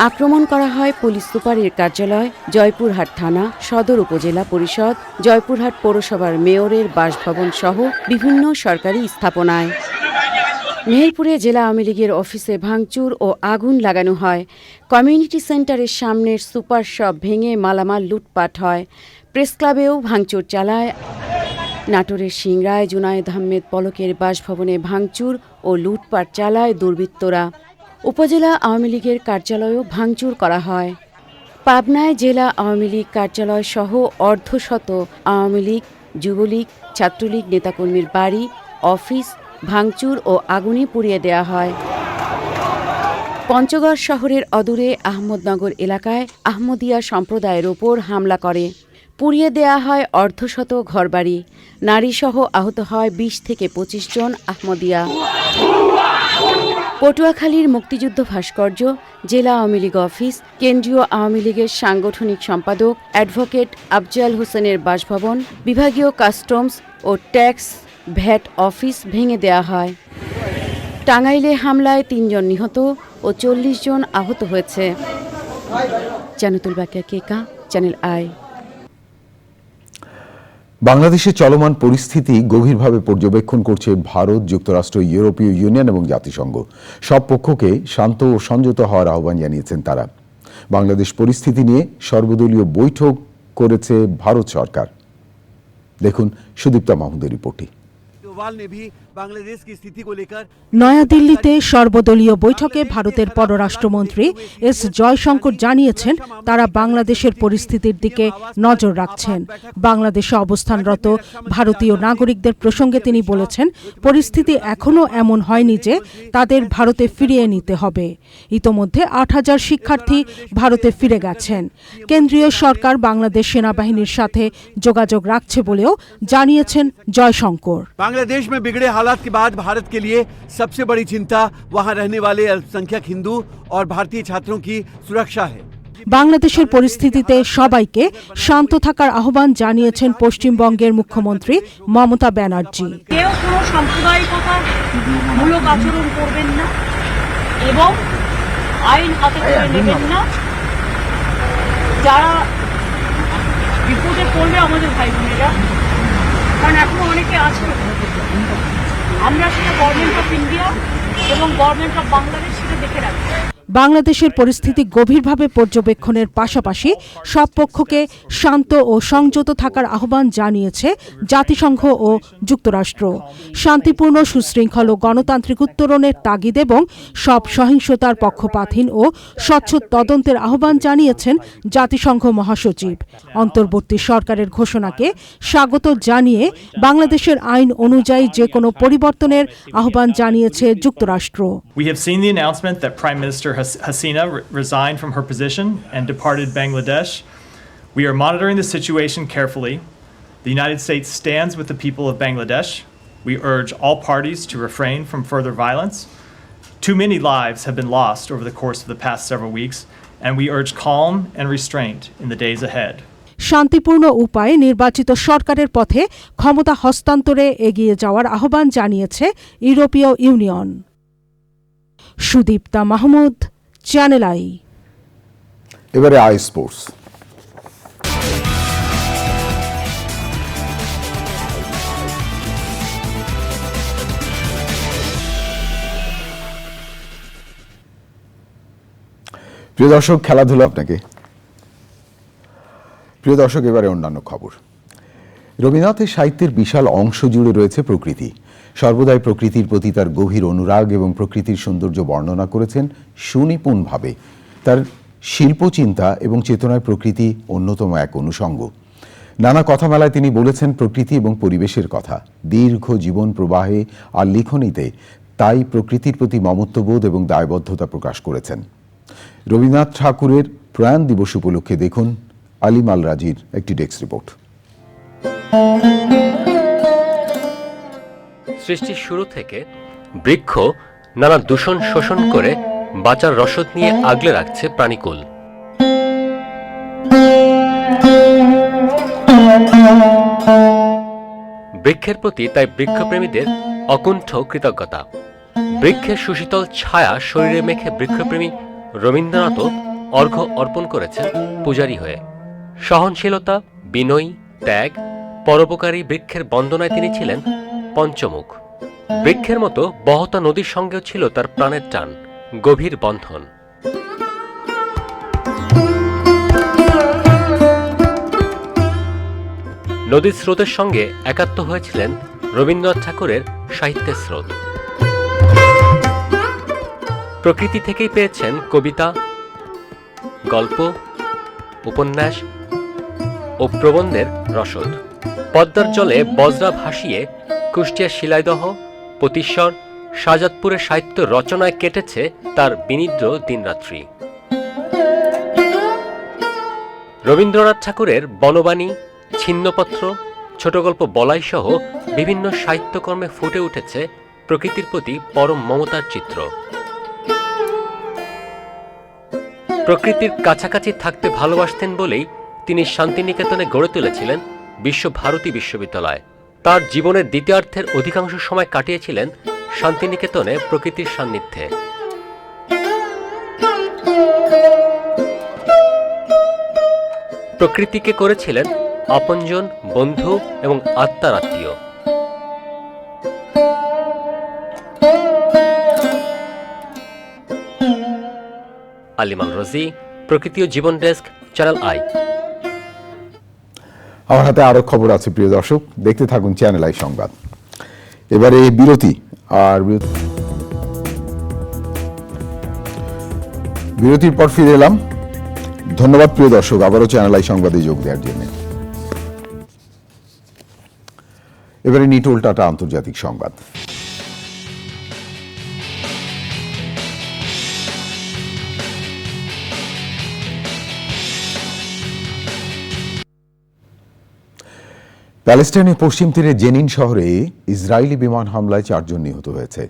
আক্রমণ করা হয় পুলিশ সুপারের কার্যালয়, জয়পুরহাট থানা, সদর উপজেলা পরিষদ, জয়পুরহাট পৌরসভার মেয়রের বাসভবন সহ বিভিন্ন সরকারি স্থাপনায়। মেহেরপুরে জেলা আওয়ামী লীগের অফিসে ভাঙচুর ও আগুন লাগানো হয়। কমিউনিটি সেন্টারের সামনের সুপার শপ ভেঙে মালামাল লুটপাট হয়। প্রেস ক্লাবেও ভাঙচুর চালায়। নাটোরের সিংড়ায় জুনায়েদ আহমেদ পলকের বাসভবনে ভাঙচুর ও লুটপাট চালায় দুর্বৃত্তরা। উপজেলা আওয়ামী লীগের কার্যালয়েও ভাঙচুর করা হয়। পাবনায় জেলা আওয়ামী লীগ কার্যালয় সহ অর্ধশত আওয়ামী লীগ, যুবলীগ, ছাত্রলীগ নেতাকর্মীর বাড়ি, অফিস ভাঙচুর ও আগুনে পুড়িয়ে দেয়া হয়। পঞ্চগড় শহরের অদূরে আহমদনগর এলাকায় আহমদিয়া সম্প্রদায়ের ওপর হামলা করে পুড়িয়ে দেয়া হয় অর্ধশত ঘরবাড়ি। নারীসহ আহত হয় ২০ থেকে ২৫ জন আহমদিয়া। পটুয়াখালীর মুক্তিযুদ্ধ ভাস্কর্য, জেলা আওয়ামী লীগ অফিস, কেন্দ্রীয় আওয়ামী লীগের সাংগঠনিক সম্পাদক অ্যাডভোকেট আফজাল হোসেনের বাসভবন, বিভাগীয় কাস্টমস ও ট্যাক্স ভ্যাট অফিস ভেঙে দেয়া হয়। টাঙ্গাইলে হামলায় ৩ জন নিহত ও ৪০ জন আহত হয়েছে। জান্নাতুল বাকিয়া কেকা, চ্যানেল আই। বাংলাদেশের চলমান পরিস্থিতি গভীরভাবে পর্যবেক্ষণ করছে ভারত, যুক্তরাষ্ট্র, ইউরোপীয় ইউনিয়ন এবং জাতিসংঘ। সব পক্ষকে শান্ত ও সংযত হওয়ার আহ্বান জানিয়েছেন তারা। বাংলাদেশ পরিস্থিতি নিয়ে সর্বদলীয় বৈঠক করেছে ভারত সরকার। দেখুন সুদীপ্তা মাহমুদের রিপোর্টে। নয়াদিল্লিতে সর্বদলীয় বৈঠকে ভারতের পররাষ্ট্রমন্ত্রী এস জয়শঙ্কর জানিয়েছেন তারা বাংলাদেশের পরিস্থিতির দিকে নজর রাখছেন। বাংলাদেশে অবস্থানরত ভারতীয় নাগরিকদের প্রসঙ্গে তিনি বলেছেন, পরিস্থিতি এখনও এমন হয়নি যে তাদের ভারতে ফিরিয়ে নিতে হবে। ইতোমধ্যে ৮,০০০ শিক্ষার্থী ভারতে ফিরে গেছেন। কেন্দ্রীয় সরকার বাংলাদেশ সেনাবাহিনীর সাথে যোগাযোগ রাখছে বলেও জানিয়েছেন জয়শঙ্কর। बांग्लादेश में बिगड़े हालात हालात के बाद भारत के लिए सबसे बड़ी चिंता वहां रहने वाले अल्पसंख्यक हिंदू और भारतीय छात्रों की सुरक्षा है। বাংলাদেশের পরিস্থিতিতে সবাইকে শান্ত থাকার আহ্বান জানিয়েছেন পশ্চিমবঙ্গের মুখ্যমন্ত্রী মমতা ব্যানার্জি। কেউ কোনো সাম্প্রদায়িকতার মূলক আচরণ করবেন না এবং আইন হাতে তুলে নেবেন না। যারা বিপদে পড়বে আমাদের ভাই বোনেরা, কারণ এখনো অনেকে আছে, আমরা সেটা গভর্নমেন্ট অফ ইন্ডিয়া এবং গভর্নমেন্ট অফ বাংলাদেশ সেটা দেখে রাখবো। বাংলাদেশের পরিস্থিতি গভীরভাবে পর্যবেক্ষণের পাশাপাশি সব পক্ষকে শান্ত ও সংযত থাকার আহ্বান জানিয়েছে জাতিসংঘ ও যুক্তরাষ্ট্র। শান্তিপূর্ণ, সুশৃঙ্খল ও গণতান্ত্রিক উত্তরণের তাগিদ এবং সব সহিংসতার পক্ষপাতহীন ও স্বচ্ছ তদন্তের আহ্বান জানিয়েছেন জাতিসংঘ মহাসচিব। অন্তর্বর্তী সরকারের ঘোষণাকে স্বাগত জানিয়ে বাংলাদেশের আইন অনুযায়ী যে কোনো পরিবর্তনের আহ্বান জানিয়েছে যুক্তরাষ্ট্র। We have seen the announcement that Prime Minister Hasina resigned from her position and departed Bangladesh. We are monitoring the situation carefully. The United States stands with the people of Bangladesh. We urge all parties to refrain from further violence. Too many lives have been lost over the course of the past several weeks, and we urge calm and restraint in the days ahead. শান্তিপূর্ণ উপায়ে নির্বাচিত সরকারের পথে ক্ষমতা হস্তান্তরে এগিয়ে যাওয়ার আহ্বান জানিয়েছে ইউরোপীয় union. Sudipta Mahmud, channel I. এবারে আই স্পোর্টস। প্রিয় দর্শক, খেলাধুলা আপনাকে। প্রিয় দর্শক, এবারে অন্যান্য খবর। রবীন্দ্রনাথের সাহিত্যের বিশাল অংশ জুড়ে রয়েছে প্রকৃতি। সর্বদাই প্রকৃতির প্রতি তার গভীর অনুরাগ এবং প্রকৃতির সৌন্দর্য বর্ণনা করেছেন সুনিপুণভাবে। তার শিল্পচিন্তা এবং চেতনায় প্রকৃতি অন্যতম এক অনুষঙ্গ। নানা কথামেলায় তিনি বলেছেন প্রকৃতি এবং পরিবেশের কথা। দীর্ঘ জীবন প্রবাহে আর লিখনীতে তাই প্রকৃতির প্রতি মমত্ববোধ এবং দায়বদ্ধতা প্রকাশ করেছেন। রবীন্দ্রনাথ ঠাকুরের প্রয়াণ দিবস উপলক্ষে দেখুন আলিম আল রাজির একটি ডেস্ক রিপোর্ট। সৃষ্টির শুরু থেকে বৃক্ষ নানা দূষণ শোষণ করে বাঁচার রসদ নিয়ে আগলে রাখছে প্রাণীকুল। বৃক্ষের প্রতি তাই বৃক্ষপ্রেমীদের অকুণ্ঠ কৃতজ্ঞতা। বৃক্ষের সুশীতল ছায়া শরীরে মেখে বৃক্ষপ্রেমী রবীন্দ্রনাথও অর্ঘ্য অর্পণ করেছেন পূজারী হয়ে। সহনশীলতা, বিনয়ী, ত্যাগ, পরোপকারী বৃক্ষের বন্দনায় তিনি ছিলেন পঞ্চমুখ। বৃক্ষের মতো বহতা নদীর সঙ্গেও ছিল তার প্রাণের টান, গভীর বন্ধন। নদীর স্রোতের সঙ্গে একাত্ম হয়েছিলেন রবীন্দ্রনাথ ঠাকুরের সাহিত্যের স্রোত। প্রকৃতি থেকেই পেয়েছেন কবিতা, গল্প, উপন্যাস ও প্রবন্ধের রসদ। পদ্মার জলে বজরা ভাসিয়ে কুষ্টিয়ার শিলাইদহ, পতিশ্বর, শাহজাদপুরের সাহিত্য রচনায় কেটেছে তার বিনিদ্র দিনরাত্রি। রবীন্দ্রনাথ ঠাকুরের বনবাণী, ছিন্নপত্র, ছোট গল্প বলাই সহ বিভিন্ন সাহিত্যকর্মে ফুটে উঠেছে প্রকৃতির প্রতি পরম মমতার চিত্র। প্রকৃতির কাছাকাছি থাকতে ভালোবাসতেন বলেই তিনি শান্তিনিকেতনে গড়ে তুলেছিলেন বিশ্বভারতী বিশ্ববিদ্যালয়। তার জীবনের দ্বিতীয়ার্ধের অধিকাংশ সময় কাটিয়েছিলেন শান্তিনিকেতনে প্রকৃতির সান্নিধ্যে। প্রকৃতিকে করেছিলেন আপনজন, বন্ধু এবং আত্মার আত্মীয়। আলিম আল রাজি, প্রকৃতি ও জীবন ডেস্ক, চ্যানেল আই। আমার হাতে আরো খবর আছে প্রিয় দর্শক, দেখতে থাকুন চ্যানেল আই সংবাদ। এবারে বিরতি। আর বিরতির পর ফিরে এলাম। ধন্যবাদ প্রিয় দর্শক আবারও চ্যানেল আই সংবাদে যোগ দেওয়ার জন্য। এবারে নিটোল টাটা আন্তর্জাতিক সংবাদ। প্যালেস্টাইনের পশ্চিম তীরে জেনিন শহরে ইসরায়েলি বিমান হামলায় 4 জন নিহত হয়েছে।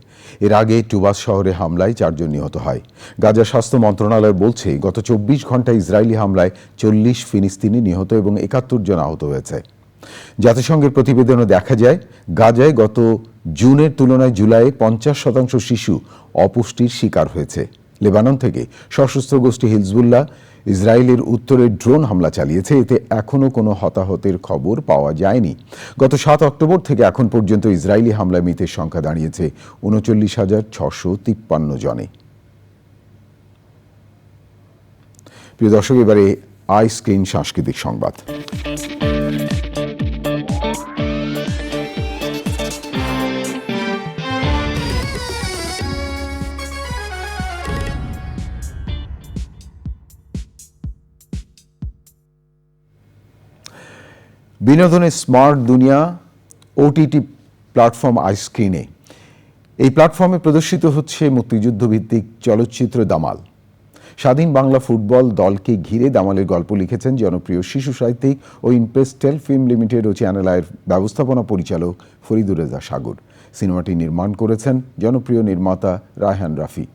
এর আগে টুবাস শহরে হামলায় 4 জন নিহত হয়। গাজা স্বাস্থ্য মন্ত্রণালয় বলছে গত 24 ঘন্টায় ইসরায়েলি হামলায় 40 ফিলিস্তিনি নিহত এবং 71 জন আহত হয়েছে। জাতিসংঘের প্রতিবেদনে দেখা যায় গাজায় গত জুনের তুলনায় জুলাইয়ে 50% শিশু অপুষ্টির শিকার হয়েছে। লেবানন থেকে সশস্ত্র গোষ্ঠী হিজবুল্লাহ ইসরায়েলের উত্তরে ড্রোন হামলা চালিয়েছে, এতে এখনও কোনো হতাহতের খবর পাওয়া যায়নি। গত 7 অক্টোবর থেকে এখন পর্যন্ত ইসরায়েলি হামলায় মৃতের সংখ্যা দাঁড়িয়েছে 39,653 জনে। প্রিয় দর্শক, এবারে আই স্ক্রিন সাংস্কৃতিক সংবাদ। বিনোদনের স্মার্ট দুনিয়া ওটিটি প্ল্যাটফর্ম আইস্ক্রিনে। এই প্ল্যাটফর্মে প্রদর্শিত হচ্ছে মুক্তিযুদ্ধ ভিত্তিক চলচ্চিত্র দামাল। স্বাধীন বাংলা ফুটবল দলকে ঘিরে দামালের গল্প লিখেছেন জনপ্রিয় শিশু সাহিত্যিক ও ইম্পেস্টেল ফিল্ম লিমিটেড ও চ্যানেল আইয়ের ব্যবস্থাপনা পরিচালক ফরিদুর রেজা সাগর। সিনেমাটি নির্মাণ করেছেন জনপ্রিয় নির্মাতা রায়হান রাফি।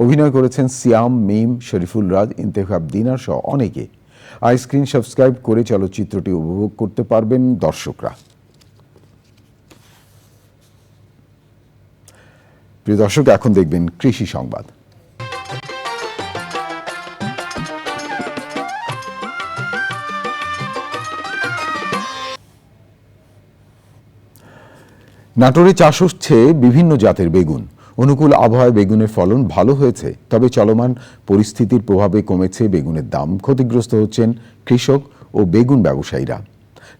অভিনয় করেছেন সিয়াম, মিম, শরীফুল রাজ, ইন্তেখাব দিনার সহ অনেকে। আইস্ক্রিন সাবস্ক্রাইব করে চলচ্চিত্রটি উপভোগ করতে পারবেন দর্শকরা। প্রিয় দর্শক, এখন দেখবেন কৃষি সংবাদ। নাটোরে চাষ হচ্ছে বিভিন্ন জাতের বেগুন। অনুকূল আবহাওয়ায় বেগুনের ফলন ভালো হয়েছে, তবে চলমান পরিস্থিতির প্রভাবে কমেছে বেগুনের দাম। ক্ষতিগ্রস্ত হচ্ছেন কৃষক ও বেগুন ব্যবসায়ীরা।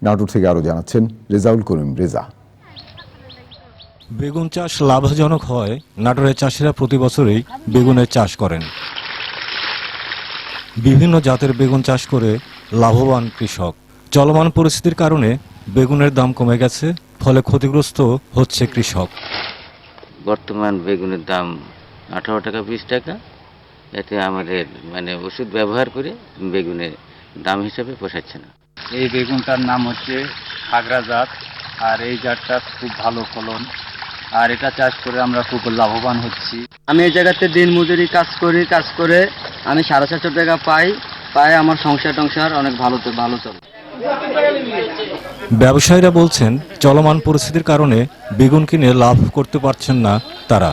নাটোর থেকে আরও জানাচ্ছেন রেজাউল করিম রেজা। বেগুন চাষ লাভজনক হয় নাটোরের চাষিরা প্রতি বছরই বেগুনের চাষ করেন। বিভিন্ন জাতের বেগুন চাষ করে লাভবান কৃষক। চলমান পরিস্থিতির কারণে বেগুনের দাম কমে গেছে, ফলে ক্ষতিগ্রস্ত হচ্ছে কৃষক। বর্তমান বেগুনের দাম 18 টাকা 20 টাকা। এতে আমাদের ওষুধ ব্যবহার করে বেগুনের দাম হিসাবে পোষাচ্ছে না। এই বেগুনটার নাম হচ্ছে আগ্রা জাত, আর এই জাতটা খুব ভালো ফলন, আর এটা চাষ করে আমরা খুব লাভবান হচ্ছি। আমি এই জায়গাতে দিন মজুরি কাজ করি, কাজ করে আমি 450 টাকা পাই। আমার সংসার অনেক ভালো চলে। ব্যবসায়ীরা বলছেন চলমান পরিস্থিতির কারণে বেগুন কিনে লাভ করতে পারছেন না তারা।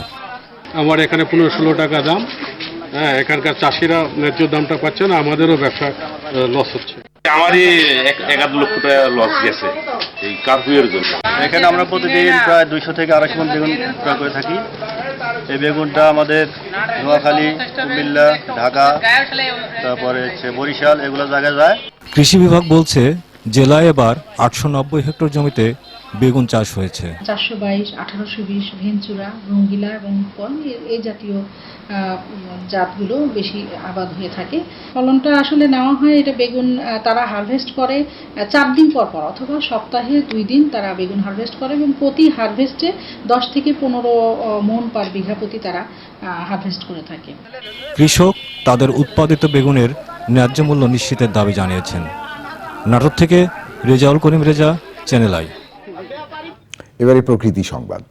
আমার এখানে 15-16 টাকা দাম। এখানকার চাষিরা ন্যায্য দামটা পাচ্ছে না, আমাদেরও ব্যবসা লস হচ্ছে। আমারই 1.5 লক্ষ টাকা লস গেছে এই কার্ফিউয়ের জন্য। এখানে আমরা প্রতিদিন প্রায় 200 থেকে 250 মণ বেগুন ক্রয় করে থাকি। এই বেগুনটা আমাদের নোয়াখালী, কুমিল্লা, ঢাকা, তারপরে বরিশাল এগুলো জায়গায় যায়। কৃষি বিভাগ বলছে জেলায় এবার 890 হেক্টর জমিতে বেগুন চাষ হয়েছে। 422, 1820, ভেঞ্চুরা, রঙ্গিলা এবং এই জাতীয় জাতগুলো বেশি আবাদ হয়ে থাকে। ফলনটা আসলে নেওয়া হয়, এটা বেগুন তারা হারভেস্ট করে 4 দিন পর অথবা সপ্তাহে 2 দিন তারা বেগুন হারভেস্ট করে এবং প্রতি হারভেস্টে 10 থেকে 15 মণ পার বিঘা প্রতি তারা হারভেস্ট করে থাকে। কৃষক তাদের উৎপাদিত বেগুনের ন্যায্য মূল্য নিশ্চিতের দাবি জানিয়েছেন। নাটোর থেকে রেজাউল করিম রেজা, চ্যানেল আই। এবারে প্রকৃতি সংবাদ।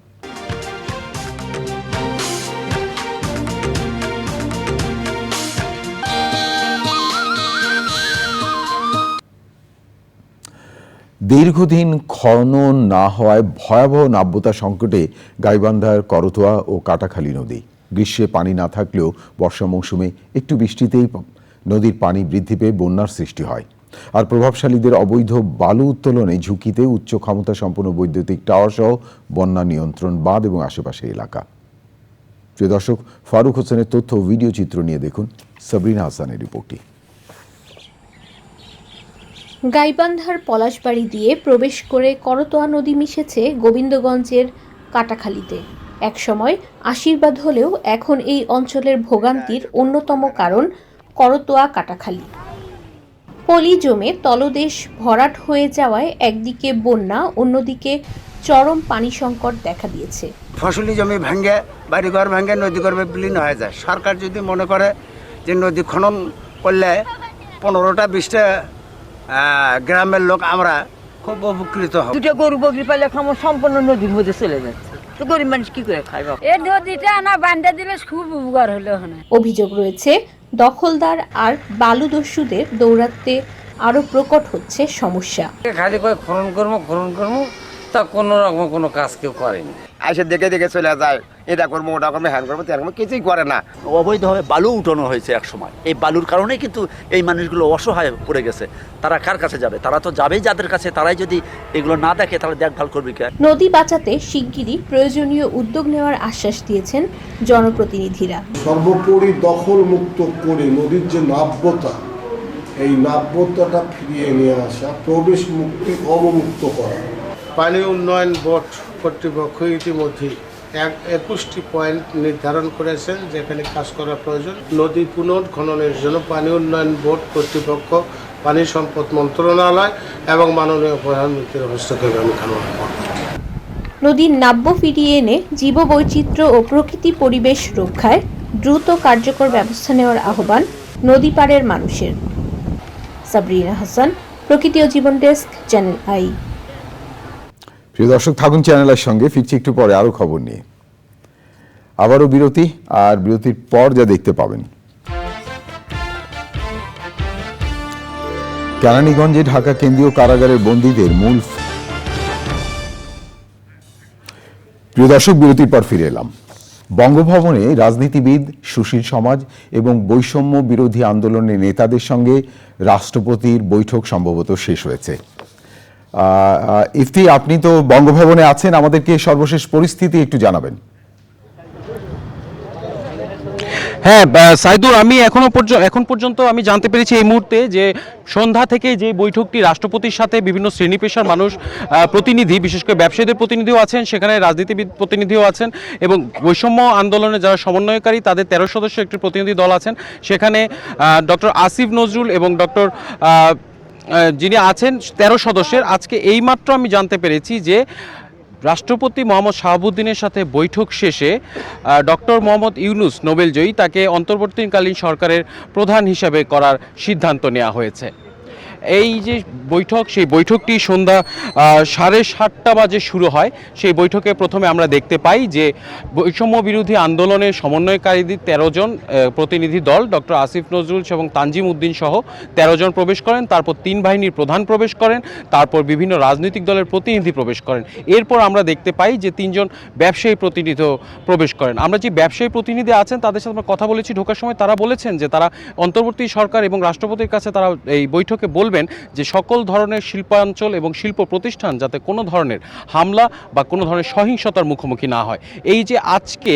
দীর্ঘদিন খনন না হওয়ায় ভয়াবহ নাব্যতা সংকটে গাইবান্ধার করতোয়া ও কাটাখালী নদী। গ্রীষ্মে পানি না থাকলেও বর্ষা মৌসুমে একটু বৃষ্টিতেই নদীর পানি বৃদ্ধি পেয়ে বন্যার সৃষ্টি হয়। আর প্রভাবশালীদের অবৈধ বালু উত্তোলনে ঝুঁকিতে উচ্চ ক্ষমতা সম্পন্ন বৈদ্যুতিক টাওয়ার সহ বন্যা নিয়ন্ত্রণ বাঁধ এবং আশেপাশের এলাকা। প্রিয় দর্শক, ফারুক হোসেনের তথ্য ও ভিডিও চিত্র নিয়ে দেখুন সাবরিনা হাসানের রিপোর্টটি। গাইবান্ধার পলাশবাড়ি দিয়ে প্রবেশ করে করতোয়া নদী মিশেছে গোবিন্দগঞ্জের কাটাখালীতে। একসময় আশীর্বাদ হলেও এখন এই অঞ্চলের ভোগান্তির অন্যতম কারণ করতোয়া কাটাখালী। পলি জমে তলদেশ ভরাট হয়ে যাওয়ায় একদিকে বন্যা, অন্যদিকে চরম পানি সংকট দেখা দিয়েছে। ফসলি জমি ভাঙ্গে, বাড়িঘর ভাঙ্গে, নদী গর্ভে বিলীন হয়ে যায়। সরকার যদি মনে করে যে নদী খনন করলে 15টা 20টা গ্রামের লোক আমরা খুব উপকৃত হবে। দুটো গরু বকরি পাইলে খামো সম্পূর্ণ নদীর মধ্যে চলে যাচ্ছে, তো গরিব মানুষ কি করে খাইব? এই নদীটা না বান্ধা দিলে খুব উপকার হলো। অভিযোগ রয়েছে দখলদার আর বালুদস্যুদের দৌরাত্মে আরো প্রকট হচ্ছে সমস্যা। খালি করে খনন করবো তা কোনো রকম কোনো কাজ কেউ করেনি। আইসে দেখে দেখে চলে যায়, এটা করবো ওটা করবো হ্যান করবো তেন করবো, কিছুই করে না। অবৈধভাবে বালু উঠানো হয়েছে এক সময়, এই বালুর কারণে কিন্তু এই মানুষগুলো অসহায় পড়ে গেছে। তারা কার কাছে যাবে? তারা তো যাবেই যাদের কাছে, তারাই যদি এগুলো না দেখে তাহলে দেখভাল করবে কে? নদী বাঁচাতে শিগগিরই প্রয়োজনীয় উদ্যোগ নেওয়ার আশ্বাস দিয়েছেন জনপ্রতিনিধিরা। সর্বোপরি দখল মুক্ত করে নদীর যে নাব্যতা, এই নাব্যতাটা ফিরিয়ে নিয়ে আসা, প্রবেশ মুক্তি অবমুক্ত করা। পানি উন্নয়ন বোর্ড কর্তৃপক্ষ ইতিমধ্যে 21টি পয়েন্ট নির্ধারণ করেছেন যেখানে কাজ করা প্রয়োজন। নদী পুনর্খননের জন্য পানি উন্নয়ন বোর্ড কর্তৃপক্ষ, পানি সম্পদ মন্ত্রণালয় এবং মাননীয় প্রধানমন্ত্রীর হস্তক্ষেপে আমি কামনা করব। নদীর নাব্য ফিরিয়ে এনে জীববৈচিত্র্য ও প্রকৃতি পরিবেশ রক্ষায় দ্রুত কার্যকর ব্যবস্থা নেওয়ার আহ্বান নদী পাড়ের মানুষের। সাবরিনা হাসান, প্রকৃতি ও জীবন ডেস্ক, চ্যানেল আই। প্রিয় দর্শক, থাকুন চ্যানেলের সঙ্গে, ফিরছি একটু পরে আরো খবর নিয়ে। আবারও বিরতি, আর বিরতির পর যা দেখতে পাবেন, কেরানীগঞ্জে ঢাকা কেন্দ্রীয় কারাগারের বন্দীদের মূল। প্রিয় দর্শক, বিরতির পর ফিরে এলাম। বঙ্গভবনে রাজনীতিবিদ, সুশীল সমাজ এবং বৈষম্য বিরোধী আন্দোলনের নেতাদের সঙ্গে রাষ্ট্রপতির বৈঠক সম্ভবত শেষ হয়েছে। ইফতি, আপনি তো বঙ্গভবনে আছেন, আমাদেরকে সর্বশেষ পরিস্থিতি একটু জানাবেন। হ্যাঁ সাইদুর, আমি এখন পর্যন্ত আমি জানতে পেরেছি এই মুহূর্তে যে সন্ধ্যা থেকে যে বৈঠকটি রাষ্ট্রপতির সাথে বিভিন্ন শ্রেণী পেশার মানুষ, প্রতিনিধি, বিশেষ করে ব্যবসায়ীদের প্রতিনিধিও আছেন, সেখানে রাজনীতিবিদ প্রতিনিধিও আছেন এবং বৈষম্য আন্দোলনে যারা সমন্বয়কারী তাদের 13 সদস্য একটি প্রতিনিধি দল আছেন। সেখানে ডক্টর আসিফ নজরুল এবং ডক্টর যিনি আছেন 13 সদস্যের। আজকে এইমাত্র আমি জানতে পেরেছি যে রাষ্ট্রপতি মোহাম্মদ শাহাবুদ্দিনের সাথে বৈঠক শেষে ডক্টর মোহাম্মদ ইউনুস, নোবেলজয়ী, তাকে অন্তর্বর্তীকালীন সরকারের প্রধান হিসাবে করার সিদ্ধান্ত নেওয়া হয়েছে। এই যে বৈঠক, সেই বৈঠকটি সন্ধ্যা 7:30 বাজে শুরু হয়। সেই বৈঠকে প্রথমে আমরা দেখতে পাই যে বৈষম্য বিরোধী আন্দোলনের সমন্বয়কারীদের 13 জন প্রতিনিধি দল, ডক্টর আসিফ নজরুল এবং তানজিম উদ্দিন সহ 13 জন প্রবেশ করেন। তারপর 3 বাহিনীর প্রধান প্রবেশ করেন, তারপর বিভিন্ন রাজনৈতিক দলের প্রতিনিধি প্রবেশ করেন। এরপর আমরা দেখতে পাই যে 3 জন ব্যবসায়ী প্রতিনিধিও প্রবেশ করেন। আমরা যে ব্যবসায়ী প্রতিনিধি আছেন তাদের সাথে আমরা কথা বলেছি ঢোকার সময়, তারা বলেছেন যে তারা অন্তর্বর্তী সরকার এবং রাষ্ট্রপতির কাছে তারা এই বৈঠকে বলবেন যে সকল ধরনের শিল্পাঞ্চল এবং শিল্প প্রতিষ্ঠান যাতে কোনো ধরনের হামলা বা কোনো ধরনের সহিংসতার মুখোমুখি না হয়। এই যে আজকে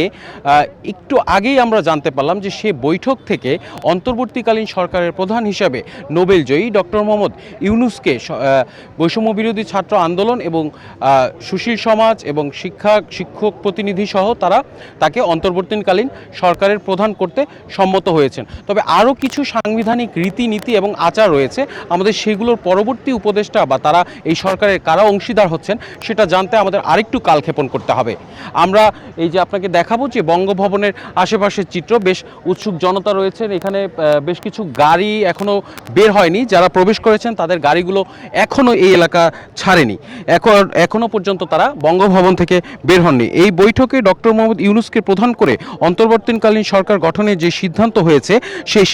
একটু আগেই আমরা জানতে পারলাম যে সে বৈঠক থেকে অন্তর্বর্তীকালীন সরকারের প্রধান হিসাবে নোবেলজয়ী ডক্টর মোহাম্মদ ইউনুসকে বৈষম্য বিরোধী ছাত্র আন্দোলন এবং সুশীল সমাজ এবং শিক্ষক প্রতিনিধি সহ তাকে অন্তর্বর্তীকালীন সরকারের প্রধান করতে সম্মত হয়েছেন। তবে আরও কিছু সাংবিধানিক রীতিনীতি এবং আচার রয়েছে, আমাদের সেগুলোর পরবর্তী উপদেষ্টা বা তারা এই সরকারের কারা অংশীদার হচ্ছেন সেটা জানতে আমাদের আরেকটু কালক্ষেপণ করতে হবে। আমরা এই যে আপনাকে দেখাবো যে বঙ্গভবনের আশেপাশের চিত্র, বেশ উৎসুক জনতা রয়েছেন এখানে। বেশ কিছু গাড়ি এখনও বের হয়নি, যারা প্রবেশ করেছেন তাদের গাড়িগুলো এখনও এই এলাকা ছাড়েনি, এখনও পর্যন্ত তারা বঙ্গভবন থেকে বের হননি। এই বৈঠকে ডক্টর মোহাম্মদ ইউনুসকে প্রধান করে অন্তর্বর্তীকালীন সরকার গঠনের যে সিদ্ধান্ত হয়েছে সেই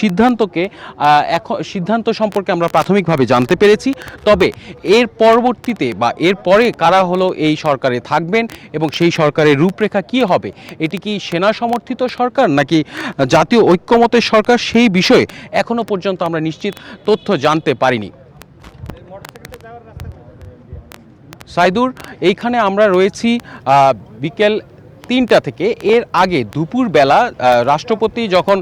সিদ্ধান্ত সম্পর্কে আমরা প্রাথমিকভাবে জানতে পেরেছি। তবে এর পরবর্তীতে বা এর পরে কারা হলো এই সরকারে থাকবেন এবং সেই সরকারের রূপরেখা কি হবে, এটি কি সেনা সমর্থিত সরকার নাকি জাতীয় ঐক্যমতের সরকার, সেই বিষয়ে এখনো পর্যন্ত আমরা নিশ্চিত তথ্য জানতে পারিনি। সাইদুর, এইখানে আমরা রয়েছি বিকেল 3টা থেকে। এর আগে দুপুরবেলা রাষ্ট্রপতি যখন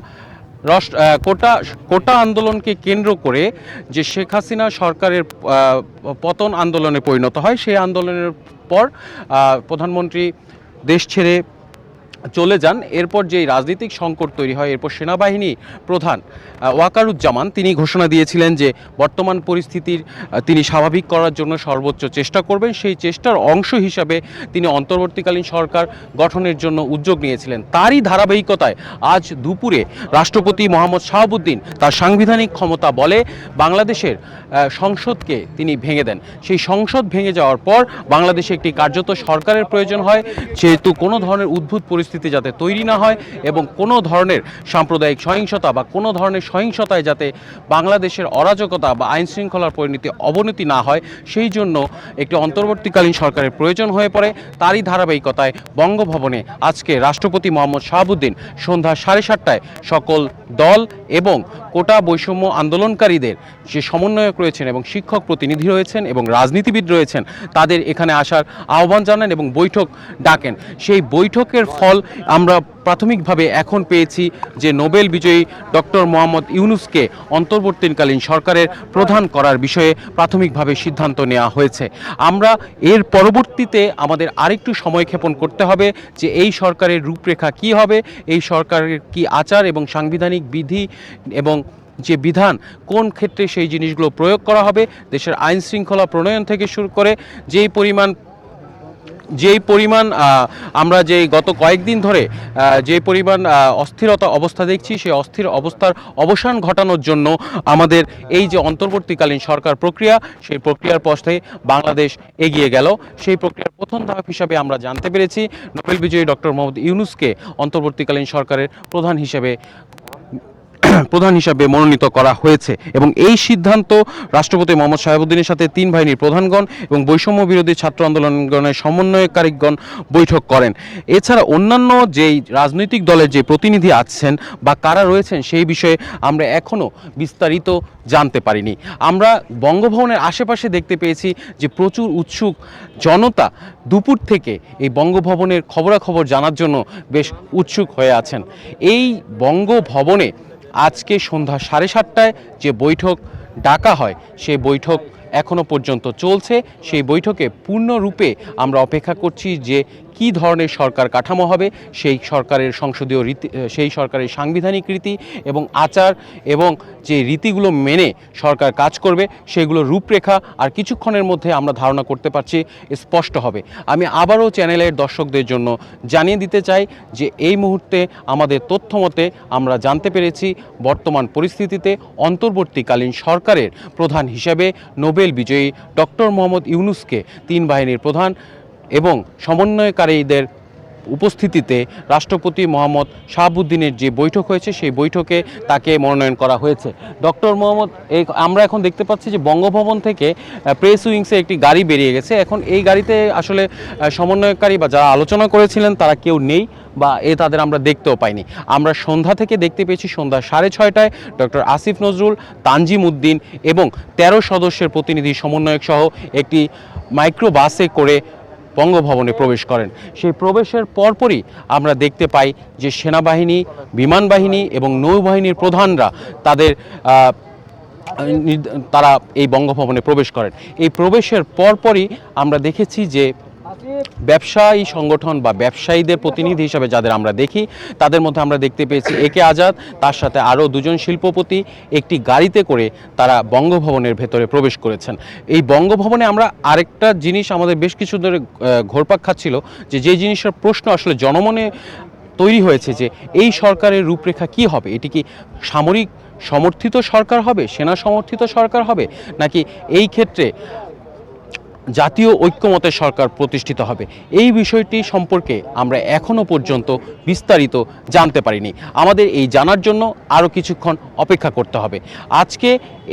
কোটা আন্দোলনকে কেন্দ্র করে যে শেখ হাসিনা সরকারের পতন আন্দোলনে পরিণত হয়, সেই আন্দোলনের পর প্রধানমন্ত্রী দেশ ছেড়ে চলে যান, এরপর যেই রাজনৈতিক সংকট তৈরি হয়, এরপর সেনাবাহিনী প্রধান ওয়াকারুজ্জামান তিনি ঘোষণা দিয়েছিলেন যে বর্তমান পরিস্থিতির তিনি স্বাভাবিক করার জন্য সর্বোচ্চ চেষ্টা করবেন। সেই চেষ্টার অংশ হিসাবে তিনি অন্তর্বর্তীকালীন সরকার গঠনের জন্য উদ্যোগ নিয়েছিলেন। তারই ধারাবাহিকতায় আজ দুপুরে রাষ্ট্রপতি মোহাম্মদ শাহাবুদ্দিন তার সাংবিধানিক ক্ষমতা বলে বাংলাদেশের সংসদকে তিনি ভেঙে দেন। সেই সংসদ ভেঙে যাওয়ার পর বাংলাদেশে একটি কার্যত সরকারের প্রয়োজন হয়, যেহেতু কোনো ধরনের উদ্ভুত পরিস্থিতি যাতে তৈরি না হয় এবং কোনো ধরনের সাম্প্রদায়িক সহিংসতা বা কোনো ধরনের সহিংসতায় যাতে বাংলাদেশের অরাজকতা বা আইন শৃঙ্খলার অবনতি না হয়, সেই জন্য একটি অন্তর্বর্তীকালীন সরকারের প্রয়োজন হয়ে পড়ে। তারই ধারাবাহিকতায় বঙ্গভবনে আজকে রাষ্ট্রপতি মোহাম্মদ শাহাবুদ্দিন সন্ধ্যা 7:30টায় সকল দল এবং কোটা বৈষম্য আন্দোলনকারীদের যে সমন্বয়ক রয়েছেন এবং শিক্ষক প্রতিনিধি রয়েছেন এবং রাজনীতিবিদ রয়েছেন তাদের এখানে আসার আহ্বান জানান এবং বৈঠক ডাকেন। সেই বৈঠকের ফল আমরা প্রাথমিকভাবে এখন পেয়েছি যে নোবেল বিজয়ী ডক্টর মোহাম্মদ ইউনূসকে অন্তর্বর্তীকালীন সরকারের প্রধান করার বিষয়ে প্রাথমিকভাবে সিদ্ধান্ত নেওয়া হয়েছে। আমরা এর পরবর্তীতে আমাদের আরেকটু সময়ক্ষেপণ করতে হবে যে এই সরকারের রূপরেখা কি হবে, এই সরকারের কি আচার এবং সাংবিধানিক বিধি এবং যে বিধান কোন ক্ষেত্রে সেই জিনিসগুলো প্রয়োগ করা হবে, দেশের আইন শৃঙ্খলা প্রণয়ন থেকে শুরু করে যেই পরিমাণ আমরা যে গত কয়েকদিন ধরে যে পরিমাণ অস্থিরতা অবস্থা দেখছি, সেই অস্থির অবস্থার অবসান ঘটানোর জন্য আমাদের এই যে অন্তর্বর্তীকালীন সরকার প্রক্রিয়া, সেই প্রক্রিয়ার পথে বাংলাদেশ এগিয়ে গেল। সেই প্রক্রিয়ার প্রথম ধাপ হিসাবে আমরা জানতে পেরেছি নোবেল বিজয়ী ডক্টর মোহাম্মদ ইউনূসকে অন্তর্বর্তীকালীন সরকারের প্রধান হিসাবে মনোনীত করা হয়েছে এবং এই সিদ্ধান্ত রাষ্ট্রপতি মোহাম্মদ শাহাবুদ্দিনের সাথে 3 বাহিনীর প্রধানগণ এবং বৈষম্য বিরোধী ছাত্র আন্দোলনের সমন্বয়কারীগণ বৈঠক করেন। এছাড়া অন্যান্য যেই রাজনৈতিক দলের যে প্রতিনিধি আছেন বা কারা রয়েছেন সেই বিষয়ে আমরা এখনও বিস্তারিত জানতে পারিনি। আমরা বঙ্গভবনের আশেপাশে দেখতে পেয়েছি যে প্রচুর উৎসুক জনতা দুপুর থেকে এই বঙ্গভবনের খবরাখবর জানার জন্য বেশ উৎসুক হয়ে আছেন। এই বঙ্গভবনে আজকে সন্ধ্যা 7:30টায় যে বৈঠক ডাকা হয় সেই বৈঠক এখনো পর্যন্ত চলছে। সেই বৈঠকে পূর্ণরূপে আমরা অপেক্ষা করছি যে কী ধরনের সরকার কাঠামো হবে, সেই সরকারের সংসদীয় রীতি, সেই সরকারের সাংবিধানিক রীতি এবং আচার এবং যে রীতিগুলো মেনে সরকার কাজ করবে সেগুলো রূপরেখা আর কিছুক্ষণের মধ্যে আমরা ধারণা করতে পারছি স্পষ্ট হবে। আমি আবারও চ্যানেলের দর্শকদের জন্য জানিয়ে দিতে চাই যে এই মুহূর্তে আমাদের তথ্য মতে আমরা জানতে পেরেছি বর্তমান পরিস্থিতিতে অন্তর্বর্তীকালীন সরকারের প্রধান হিসেবে নোবেল বিজয়ী ডক্টর মোহাম্মদ ইউনূসকে 3 বাহিনীর প্রধান এবং সমন্বয়কারীদের উপস্থিতিতে রাষ্ট্রপতি মোহাম্মদ শাহাবুদ্দিনের যে বৈঠক হয়েছে সেই বৈঠকে তাকে মনোনয়ন করা হয়েছে। ডক্টর মোহাম্মদ আমরা এখন দেখতে পাচ্ছি যে বঙ্গভবন থেকে প্রেস উইংসে একটি গাড়ি বেরিয়ে গেছে। এখন এই গাড়িতে আসলে সমন্বয়কারী বা যারা আলোচনা করেছিলেন তারা কেউ নেই বা তাদের আমরা দেখতেও পাইনি। আমরা সন্ধ্যা থেকে দেখতে পেয়েছি সন্ধ্যা 6:30টায় ডক্টর আসিফ নজরুল, তানজিম উদ্দিন এবং 13 সদস্যের প্রতিনিধি সমন্বয়ক সহ একটি মাইক্রো বাসে করে বঙ্গভবনে প্রবেশ করেন। সেই প্রবেশের পরপরই আমরা দেখতে পাই যে সেনাবাহিনী, বিমান বাহিনী এবং নৌবাহিনীর প্রধানরা তারা এই বঙ্গভবনে প্রবেশ করেন। এই প্রবেশের পরপরই আমরা দেখেছি যে ব্যবসায়ী সংগঠন বা ব্যবসায়ীদের প্রতিনিধি হিসাবে যাদের আমরা দেখি তাদের মধ্যে আমরা দেখতে পেয়েছি একে আজাদ, তার সাথে আরও 2 জন শিল্পপতি একটি গাড়িতে করে তারা বঙ্গভবনের ভেতরে প্রবেশ করেছেন। এই বঙ্গভবনে আমরা আরেকটা জিনিস আমাদের বেশ কিছু ধরে ঘোরপাক খাচ্ছিল যে জিনিসের প্রশ্ন আসলে জনমনে তৈরি হয়েছে যে এই সরকারের রূপরেখা কি হবে, এটি কি সামরিক সমর্থিত সরকার হবে, সেনা সমর্থিত সরকার হবে, নাকি এই ক্ষেত্রে জাতীয় ঐক্যমতের সরকার প্রতিষ্ঠিত হবে। এই বিষয়টি সম্পর্কে আমরা এখনো পর্যন্ত বিস্তারিত জানতে পারিনি। আমাদের এই জানার জন্য আরও কিছুক্ষণ অপেক্ষা করতে হবে। আজকে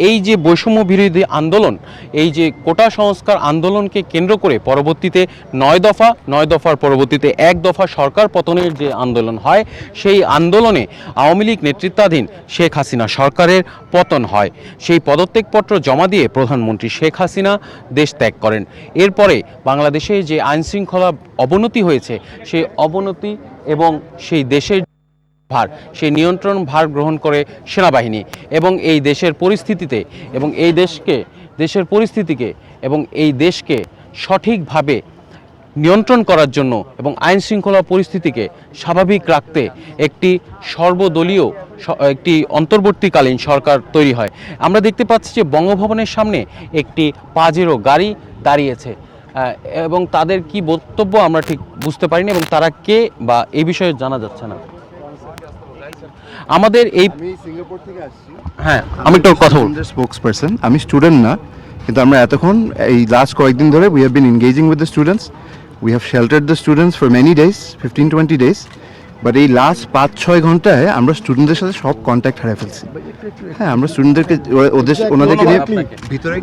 এই যে বৈষম্য বিরোধী আন্দোলন, এই যে কোটা সংস্কার আন্দোলনকে কেন্দ্র করে পরবর্তীতে 9 দফার পরবর্তীতে 1 দফা সরকার পতনের যে আন্দোলন হয়, সেই আন্দোলনে আওয়ামী লীগ নেতৃত্বাধীন শেখ হাসিনা সরকারের পতন হয়। সেই পদত্যাগপত্র জমা দিয়ে প্রধানমন্ত্রী শেখ হাসিনা দেশ ত্যাগ করেন। এরপরে বাংলাদেশে যে আইনশৃঙ্খলা অবনতি হয়েছে সেই অবনতি এবং সেই দেশের ভার, সেই নিয়ন্ত্রণ ভার গ্রহণ করে সেনাবাহিনী এবং এই দেশের পরিস্থিতিতে এবং এই দেশকে সঠিকভাবে নিয়ন্ত্রণ করার জন্য এবং আইন শৃঙ্খলা পরিস্থিতিকে স্বাভাবিক রাখতে একটি সর্বদলীয় একটি অন্তর্বর্তীকালীন সরকার তৈরি হয়। আমরা দেখতে পাচ্ছি যে বঙ্গভবনের সামনে একটি পাজেরো গাড়ি দাঁড়িয়েছে এবং তাদের কি বক্তব্য আমরা ঠিক বুঝতে পারিনি এবং তারা কে বা এই বিষয়ে জানা যাচ্ছে না। আমাদের এই সিঙ্গাপুর থেকে আসছি। হ্যাঁ, আমি একটু কথা বলবো। স্পোকসপারসন, আমি স্টুডেন্ট না, কিন্তু আমরা এতক্ষণ এই লাস্ট কয়েকদিন ধরে we have been engaging with the students, we have শেল্টার্ড the students for many days, 15-20 days, but এই লাস্ট 5-6 ঘন্টায় আমরা স্টুডেন্টদের সাথে সব কন্ট্যাক্ট হারিয়ে ফেলছি। হ্যাঁ, আমরা স্টুডেন্টদেরকে ওনাদেরকে নিয়ে ভিতরে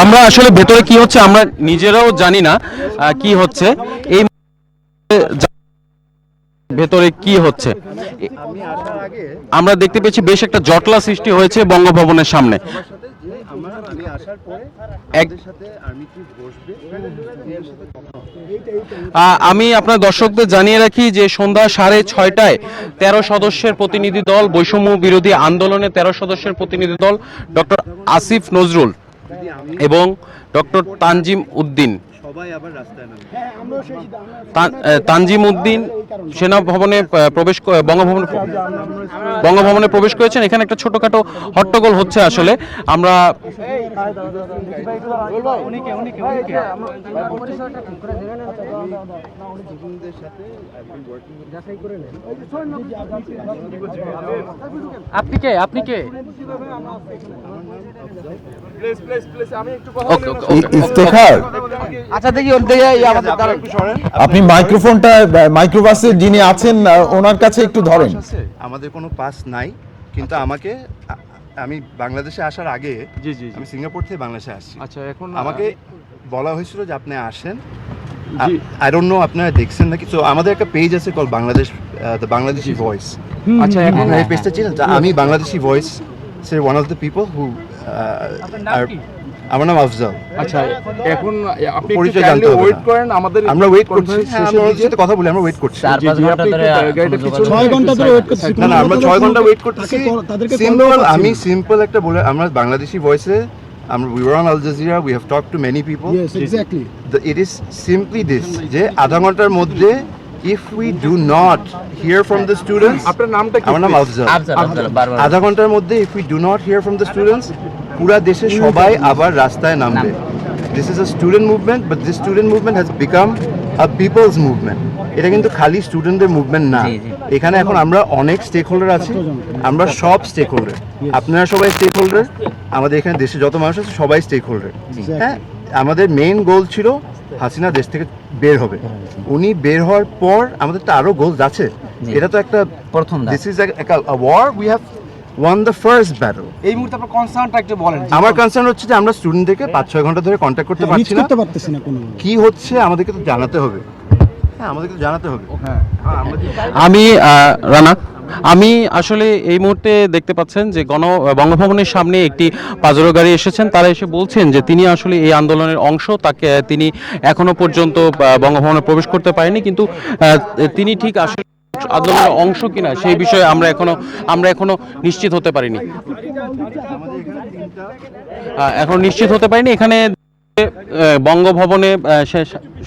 আমরা আসলে ভেতরে কি হচ্ছে আমরা নিজেরাও জানি না কি হচ্ছে, এই ভেতরে কি হচ্ছে। আমরা দেখতে পেয়েছি বেশ একটা জটলা সৃষ্টি হয়েছে বঙ্গভবনের সামনে। আমি আপনার দর্শকদের জানিয়ে রাখি যে সন্ধ্যা 6:30টায় 13 সদস্যের প্রতিনিধি দল, বৈষম্য বিরোধী আন্দোলনে 13 সদস্যের প্রতিনিধি দল ডক্টর আসিফ নজরুল এবং ডক্টর তানজিম উদ্দিন তানজিম উদ্দিন সেনাভবনে প্রবেশ বঙ্গভবনে প্রবেশ করেছেন। এখানে একটা ছোটখাটো হট্টগোল হচ্ছে। আসলে আমরা আপনি কে ইফতেখার, আচ্ছা দেখি আপনি মাইক্রোফোনটা মাইক্রোবাসে যিনি আছেন ওনার কাছে একটু ধরেন। আমাদের কোনো পাস নাই, কিন্তু আমি বাংলাদেশে আসার আগে আমি সিঙ্গাপুর থেকে বাংলাদেশে আসছি। আচ্ছা, এখন আমাকে বলা হয়েছিল যে আপনি আসেন। আই ডোন্ট নো আপনারা দেখছেন নাকি। তো আমাদের একটা পেজ আছে call Bangladesh, the Bangladeshi voice. আচ্ছা, এখন এই পেজটা চিনেন? আমি Bangladeshi voice say one of the people who আমার নাম আফজাল। আচ্ছা, এখন আপনি পরিচয় জানতে হবে। ওয়েট করেন, আমরা ওয়েট করছি। আমরা ওর সাথে কথা বলি, আমরা ওয়েট করছি। 4-5 ঘন্টা ধরে 6 ঘন্টা ধরে ওয়েট করছি। না, আমরা 6 ঘন্টা ওয়েট করতেছি। সিম্পল, আমি সিম্পল একটা বলে, আমরা Bangladeshi ভয়েসে we were on Al Jazeera, we have talked to many people. Yes, exactly. It is simply this, যে আধা ঘন্টার মধ্যে if we do not hear from the students, আপনার নামটা কি? আমার নাম আফজাল। আধা ঘন্টার মধ্যে if we do not hear from the students, পুরা দেশে সবাই আবার রাস্তায় নামবে। This is a student movement, but this student movement has become a people's movement. এটা কিন্তু খালি স্টুডেন্টদের মুভমেন্ট না, এখানে এখন আমরা অনেক স্টেক হোল্ডার আছি। আমরা সব স্টেক হোল্ডার, আপনারা সবাই স্টেক হোল্ডার, আমাদের এখানে দেশে যত মানুষ আছে সবাই স্টেক হোল্ডার। হ্যাঁ, আমাদের মেইন গোল ছিল হাসিনা দেশ থেকে বের হবে। উনি বের হওয়ার পর আমাদের তো আরো গোলস আছে। এটা তো একটা প্রথম, this is a war, we have won the first battle. এই মুহূর্তে আপনার কনসার্নটা একটু বলেন। আমার কনসার্ন হচ্ছে যে আমরা স্টুডেন্টদেরকে 5-6 ঘন্টা ধরে কন্ট্যাক্ট করতে পারছি না, কি হচ্ছে আমাদেরকে তো জানাতে হবে। হ্যাঁ, আমাদেরকে জানাতে হবে। আমি রানা, আমি আসলে এই মুহূর্তে দেখতে পাচ্ছেন যে বঙ্গভবনের সামনে একটি পাজেরো গাড়ি এসেছেন। তারা এসে বলছেন যে তিনি আসলে এই আন্দোলনের অংশ, তাকে তিনি এখনো পর্যন্ত বঙ্গভবনে প্রবেশ করতে পারেনি, কিন্তু তিনি ঠিক আসলে আন্দোলনের অংশ কিনা সেই বিষয়ে আমরা এখনো নিশ্চিত হতে পারিনি। এখানে বঙ্গভবনে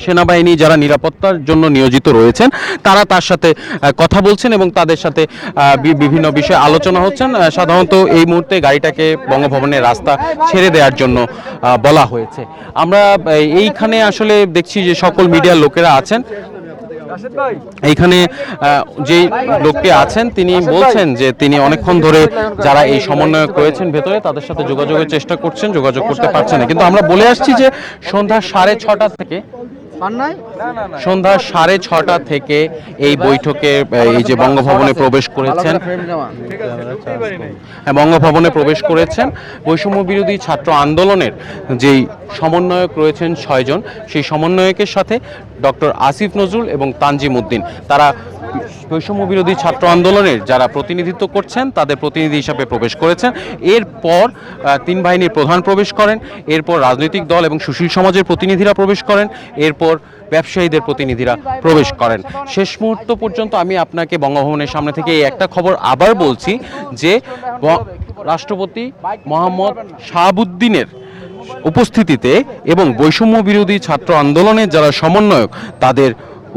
সেনাবাহিনী যারা নিরাপত্তার জন্য নিয়োজিত রয়েছেন তারা তার সাথে কথা বলছেন এবং তাদের সাথে বিভিন্ন বিষয়ে আলোচনা হচ্ছেন। সাধারণত এই মুহূর্তে গাড়িটাকে বঙ্গভবনের রাস্তা ছেড়ে দেওয়ার জন্য বলা হয়েছে। আমরা এইখানে আসলে দেখছি যে সকল মিডিয়ার লোকেরা আছেন। এইখানে যে লোকটি আছেন তিনি বলছেন যে তিনি অনেকক্ষণ ধরে যারা এই সমন্বয়ক রয়েছেন ভেতরে তাদের সাথে যোগাযোগের চেষ্টা করছেন, যোগাযোগ করতে পারছেন না। কিন্তু আমরা বলে আসছি যে সন্ধ্যা 6:30 থেকে এই বৈঠকে এই যে বঙ্গভবনে প্রবেশ করেছেন বৈষম্য বিরোধী ছাত্র আন্দোলনের যেই সমন্বয়ক রয়েছেন 6 জন, সেই সমন্বয়কের সাথে ডক্টর আসিফ নজরুল এবং তানজিম উদ্দিন, তারা বৈষম্য বিরোধী ছাত্র আন্দোলনের যারা প্রতিনিধিত্ব করছেন তাদের প্রতিনিধি হিসাবে প্রবেশ করেছেন। এরপর 3 বাহিনীর প্রধান প্রবেশ করেন, এরপর রাজনৈতিক দল এবং সুশীল সমাজের প্রতিনিধিরা প্রবেশ করেন, এরপর ব্যবসায়ীদের প্রতিনিধিরা প্রবেশ করেন। শেষ মুহূর্ত পর্যন্ত আমি আপনাকে বঙ্গভবনের সামনে থেকে এই একটা খবর আবার বলছি যে রাষ্ট্রপতি মোহাম্মদ শাহাবুদ্দিনের উপস্থিতিতে এবং বৈষম্য বিরোধী ছাত্র আন্দোলনের যারা সমন্বয়ক তাদের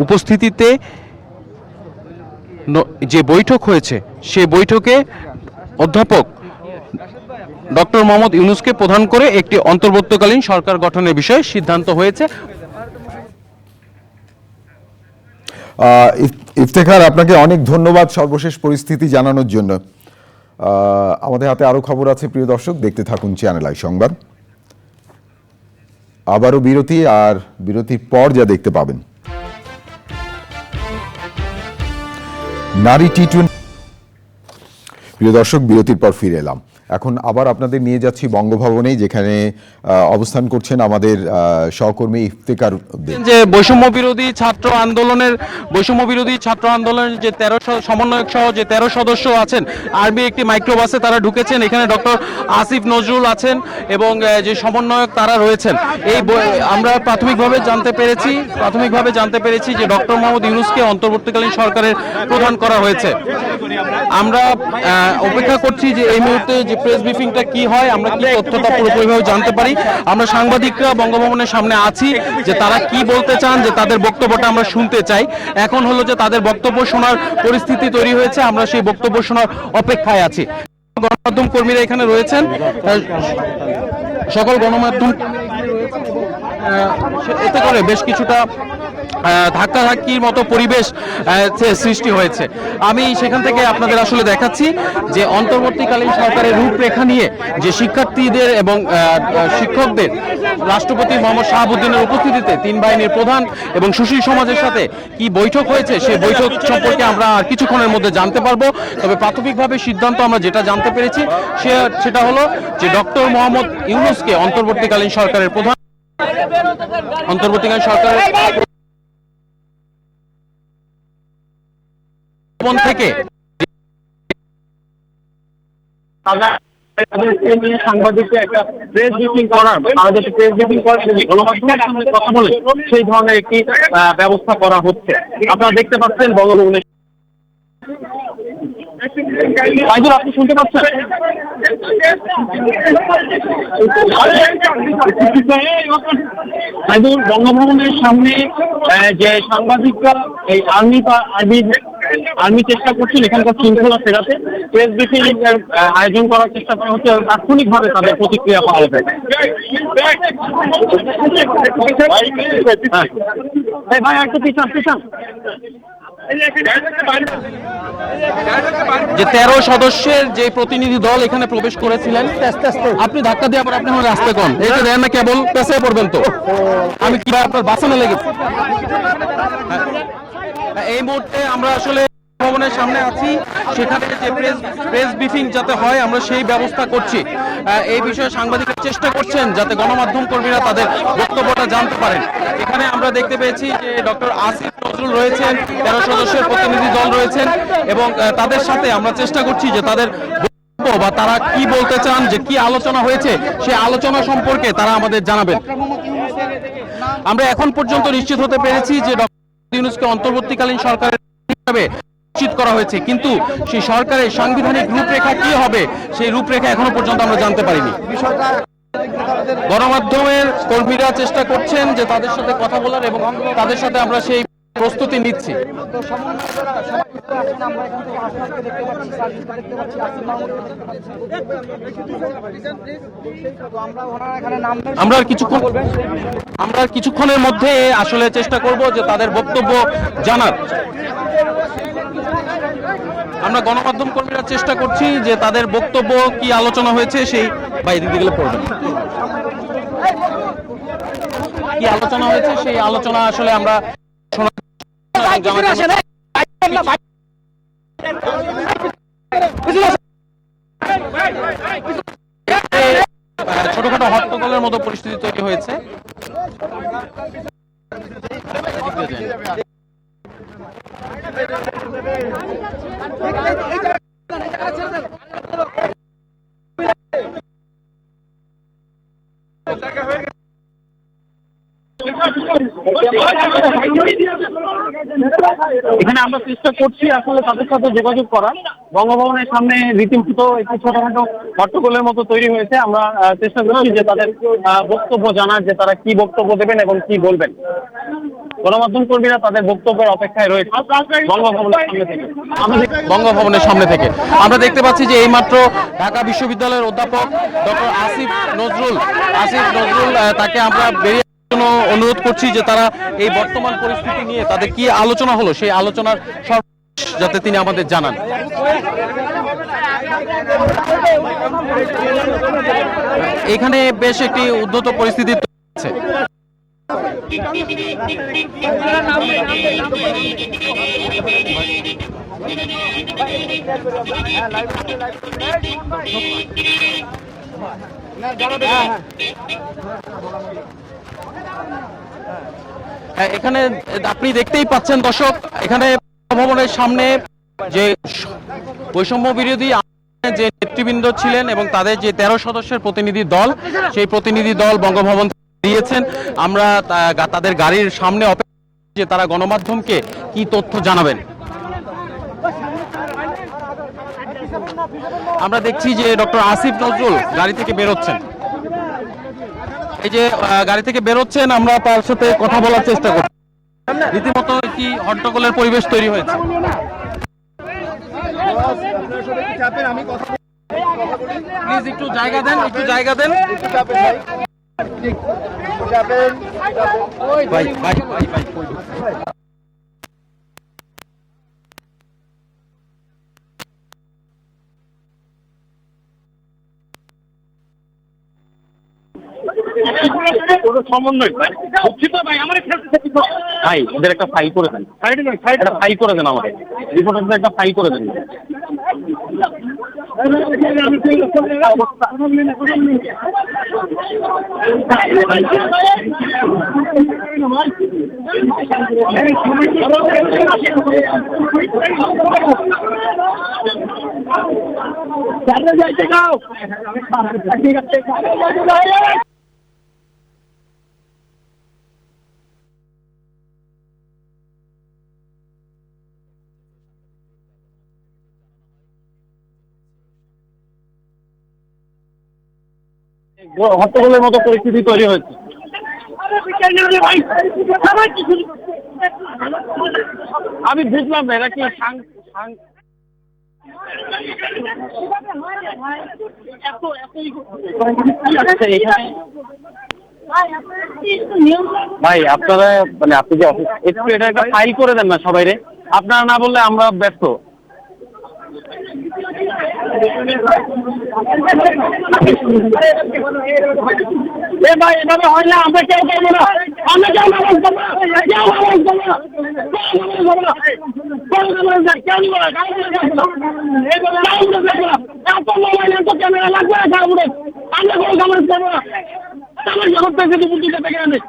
উপস্থিতিতে যে বৈঠক হয়েছে সে বৈঠকে অধ্যাপক ডক্টর মোহাম্মদ ইউনূসকে প্রধান করে একটি অন্তর্বর্তীকালীন সরকার গঠনের বিষয়ে সিদ্ধান্ত হয়েছে। ইফতেখার, আপনাকে অনেক ধন্যবাদ সর্বশেষ পরিস্থিতি জানানোর জন্য। আমাদের হাতে আরো খবর আছে প্রিয় দর্শক, দেখতে থাকুন চ্যানেল আই সংবাদ। আবারও বিরতি, আর বিরতির পর যা দেখতে পাবেন, নারী টি-20। প্রিয় দর্শক, বিরতির পর ফিরে এলাম। এখন আবার আপনাদের নিয়ে যাচ্ছি বঙ্গভবনে, যেখানে অবস্থান করছেন আমাদের সহকর্মী ইফতেখার উদ্দিন। যে বৈষম্য বিরোধী ছাত্র আন্দোলনের যে 13 সমন্বয়ক সহ যে 13 সদস্য আছেন, আর্মি একটি মাইক্রোবাসে তারা ঢুকেছেন। এখানে ডক্টর আসিফ নজরুল আছেন এবং যে সমন্বয়ক তারা রয়েছেন। আমরা প্রাথমিকভাবে জানতে পেরেছি যে ডক্টর মোহাম্মদ ইউনূসকে অন্তর্বর্তীকালীন সরকারের প্রধান করা হয়েছে। আমরা অপেক্ষা করছি যে এই মুহূর্তে যে প্রেস ব্রিফিংটা কি হয়, আমরা কি তথ্যটা পুরোপুরিভাবে জানতে পারি। আমরা সাংবাদিকরা বঙ্গভবনের সামনে আছি, যে তারা কি বলতে চান, যে তাদের বক্তব্যটা আমরা শুনতে চাই। এখন হলো যে তাদের বক্তব্য শোনার পরিস্থিতি তৈরি হয়েছে, আমরা সেই বক্তব্য শোনার অপেক্ষায় আছি। গণমাধ্যম কর্মীরা এখানে রয়েছেন, সকল গণমাধ্যম এতে করে বেশ কিছুটা ধাক্কাধাক্কির মতো পরিবেশ সৃষ্টি হয়েছে। আমি সেখান থেকে আপনাদের আসলে দেখাচ্ছি যে অন্তর্বর্তীকালীন সরকারের রূপরেখা নিয়ে যে শিক্ষার্থীদের এবং শিক্ষকদের রাষ্ট্রপতি মোহাম্মদ শাহাবুদ্দিনের উপস্থিতিতে 3 বাহিনীর প্রধান এবং সুশীল সমাজের সাথে কি বৈঠক হয়েছে, সেই বৈঠক সম্পর্কে আমরা আর কিছুক্ষণের মধ্যে জানতে পারবো। তবে প্রাথমিকভাবে সিদ্ধান্ত আমরা যেটা জানতে পেরেছি সেটা হলো যে ডক্টর মোহাম্মদ ইউনূসকে অন্তর্বর্তীকালীন সরকারের প্রধান থেকে সাংবাদিককে একটা প্রেস ব্রিফিং করার, আমাদের প্রেস ব্রিফিং করার গণমাধ্যমের সঙ্গে কথা বলে সেই ধরনের একটি ব্যবস্থা করা হচ্ছে। আপনারা দেখতে পাচ্ছেন বঙ্গভবনে। আপনি শুনতে পাচ্ছেন? বঙ্গভবনের সামনে যে সাংবাদিকরা এই আর্মি চেষ্টা করছেন এখানকার শৃঙ্খলা ফেরাতে, প্রেস ব্রিফিং এর আয়োজন করার চেষ্টা করা হচ্ছে। তাৎক্ষণিকভাবে তাদের প্রতিক্রিয়া পাওয়া যায়। ভাই একটু পিছান। যে 13 সদস্যের যে প্রতিনিধি দল এখানে প্রবেশ করেছিলেন, আপনি ধাক্কা দিয়ে আবার আপনি আমার রাস্তায় কোন এটা দেন না, কেবল পেছায় পড়বেন তো। আমি কি আপনার বাঁচানো লেগেছে? এই মুহূর্তে আমরা আসলে ভবনের সামনে আছি, সেখানে যে প্রেস ব্রিফিং যাতে হয় আমরা সেই ব্যবস্থা করছি। এই বিষয়ে সাংবাদিকরা চেষ্টা করছেন যাতে গণমাধ্যম কর্মীরা তাদের বক্তব্যটা জানতে পারেন। এখানে আমরা দেখতে পেয়েছি যে ডক্টর আসিফ নজরুল রয়েছেন, 13 সদস্যের প্রতিনিধি দল রয়েছেন এবং তাদের সাথে আমরা চেষ্টা করছি যে তাদের বক্তব্য বা তারা কি বলতে চান, যে কি আলোচনা হয়েছে সেই আলোচনা সম্পর্কে তারা আমাদের জানাবেন। আমরা এখন পর্যন্ত নিশ্চিত হতে পেরেছি যে ডক্টর ইউনূসকে অন্তর্বর্তীকালীন সরকারের হিসেবে নিশ্চিত করা হয়েছে, কিন্তু সেই সরকারের সাংবিধানিক রূপরেখা কি হবে সেই রূপরেখা এখনো পর্যন্ত আমরা জানতে পারিনি। গণমাধ্যমের কর্মীরা চেষ্টা করছেন যে তাদের সাথে কথা বলার এবং তাদের সাথে আমরা সেই প্রস্তুতি নিচ্ছি। আমরা কিছুক্ষণের মধ্যে আসলে চেষ্টা করব যে তাদের বক্তব্য জানার। আমরা গণমাধ্যম কর্মীরা চেষ্টা করছি যে তাদের বক্তব্য কি আলোচনা হয়েছে সেই বাইরে গেলে পড়বে কি আলোচনা হয়েছে সেই আলোচনা আসলে আমরা ছোটখাটো হট্টগোলের মতো পরিস্থিতি তৈরি হয়েছে। এখানে আমরা চেষ্টা করছি আসলে তাদের সাথে যোগাযোগ করার, বঙ্গভবনের সামনে রীতিমতো একটি ছোটখাটো হট্টগোলের মতো তৈরি হয়েছে। আমরা চেষ্টা করছি যে তাদের বক্তব্য জানার, যে তারা কি বক্তব্য দেবেন এবং কি বলবেন। গণমাধ্যম কর্মীরা তাদের বক্তব্যের অপেক্ষায় রয়েছে বঙ্গভবনের সামনে থেকে আমরা দেখতে পাচ্ছি যে এইমাত্র ঢাকা বিশ্ববিদ্যালয়ের অধ্যাপক ডক্টর আসিফ নজরুল তাকে আমরা বেরিয়ে জন্য অনুরোধ করছি যে তারা এই বর্তমান পরিস্থিতি নিয়ে তাদের কি আলোচনা হলো সেই আলোচনার সর্বশেষ যাতে তিনি আমাদের জানান। এখানে বেশ একটি উদ্ধত পরিস্থিতি আছে। এখানে আপনি দেখতেই পাচ্ছেন দর্শক, এখানে ভবনের সামনে যে বৈষম্য বিরোধী যে নেতৃবৃন্দ ছিলেন এবং তাদের যে 13 সদস্যের প্রতিনিধি দল, সেই প্রতিনিধি দল বঙ্গভবন দিয়েছেন। আমরা তাদের গাড়ির সামনে অপেক্ষা যে তারা গণমাধ্যমকে কি তথ্য জানাবেন। আমরা দেখছি যে ডক্টর আসিফ নজরুল গাড়ি থেকে বেরোচ্ছেন। এই যে গাড়ি থেকে বেরোচ্ছেন, আমরা তার সাথে কথা বলার চেষ্টা করছি। রীতিমতো একটি হট্টগোলের পরিবেশ তৈরি হয়েছে। প্লিজ একটু জায়গা দেন, একটু জায়গা দেন। ভাই ভাই ভাই ভাই ভাই ওদের একটা ফাইল করে দেন, একটা ফাইল করে দেন, আমাদের রিপোর্টারদের একটা ফাইল করে দেন। ঠিক আছে হট্টগোলের মতো পরিস্থিতি তৈরি হয়েছে। আমি বুঝলাম না এরা কি ভাই আপনারা মানে আপনি যে অফিস একটু এটা একটা ফাইল করে দেন না সবাই রে, আপনারা না বললে আমরা ব্যস্ত। ভাই এভাবে হয় না, আমরা কেউ করবো না, আমরা কেউ নামাজ করবো না, কেউ নামাজ করবো না, এত মোবাইল এত ক্যামেরা লাগবে না, আমরা কোনো কামাজ করবো না, আমার জগৎ থেকে দুপুর থেকে আনে।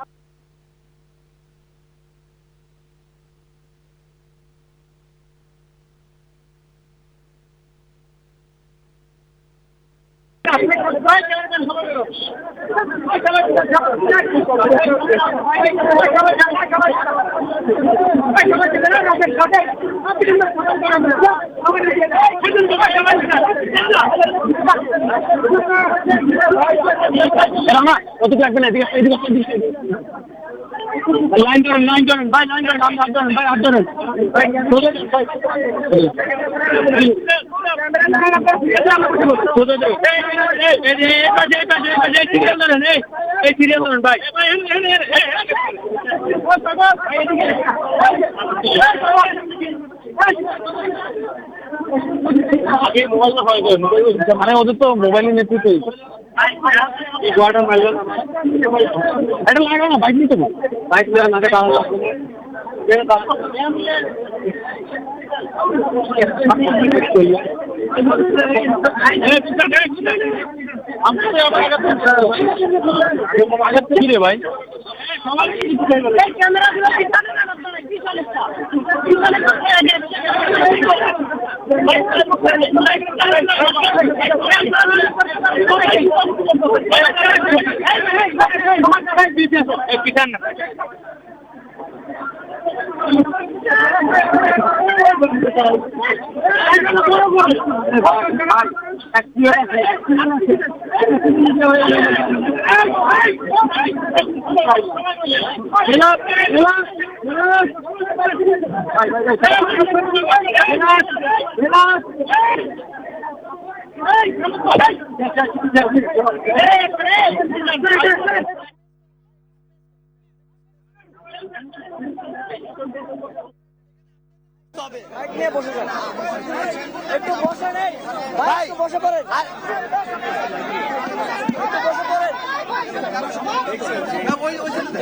লাইন করেন, লাইন করেন ভাই, লাইন করেন, হাত ধরেন ভাই, হাত ধরেন এই সিরিয়াল ধরেন ভাই। মানে ওদের তো মোবাইলের নেতৃত্ব এটা লাগাও না, বাইক নিতে বাইক নাকে কি রে ভাই পিছান না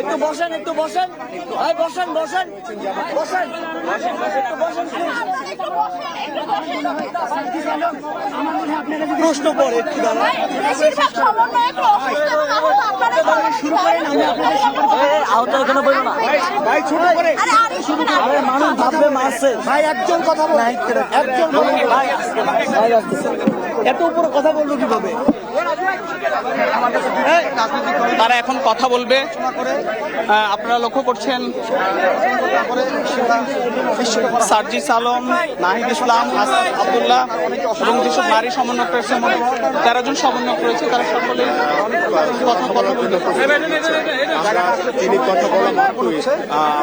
একটু বসেন, একটু বসেন, বসেন বসেন বসেন একটু বসেন। প্রশ্ন পরে একটু শুরু করেন, আমি আপনাদের আহত এখানে বলবো না ভাই, ছোট করে মানুষ ভাববে মারছে ভাই, একজন কথা বলে একজন ভাই এত উপরে কথা বলবো কিভাবে? তারা এখন কথা বলবে। আপনারা লক্ষ্য করছেন সার্জিস আলম, নাহিদ ইসলাম, হাসান আব্দুল্লাহ এবং যেসব নারী সমন্বয়ক রয়েছে, 13 জন সমন্বয়ক রয়েছে, তারা সকলে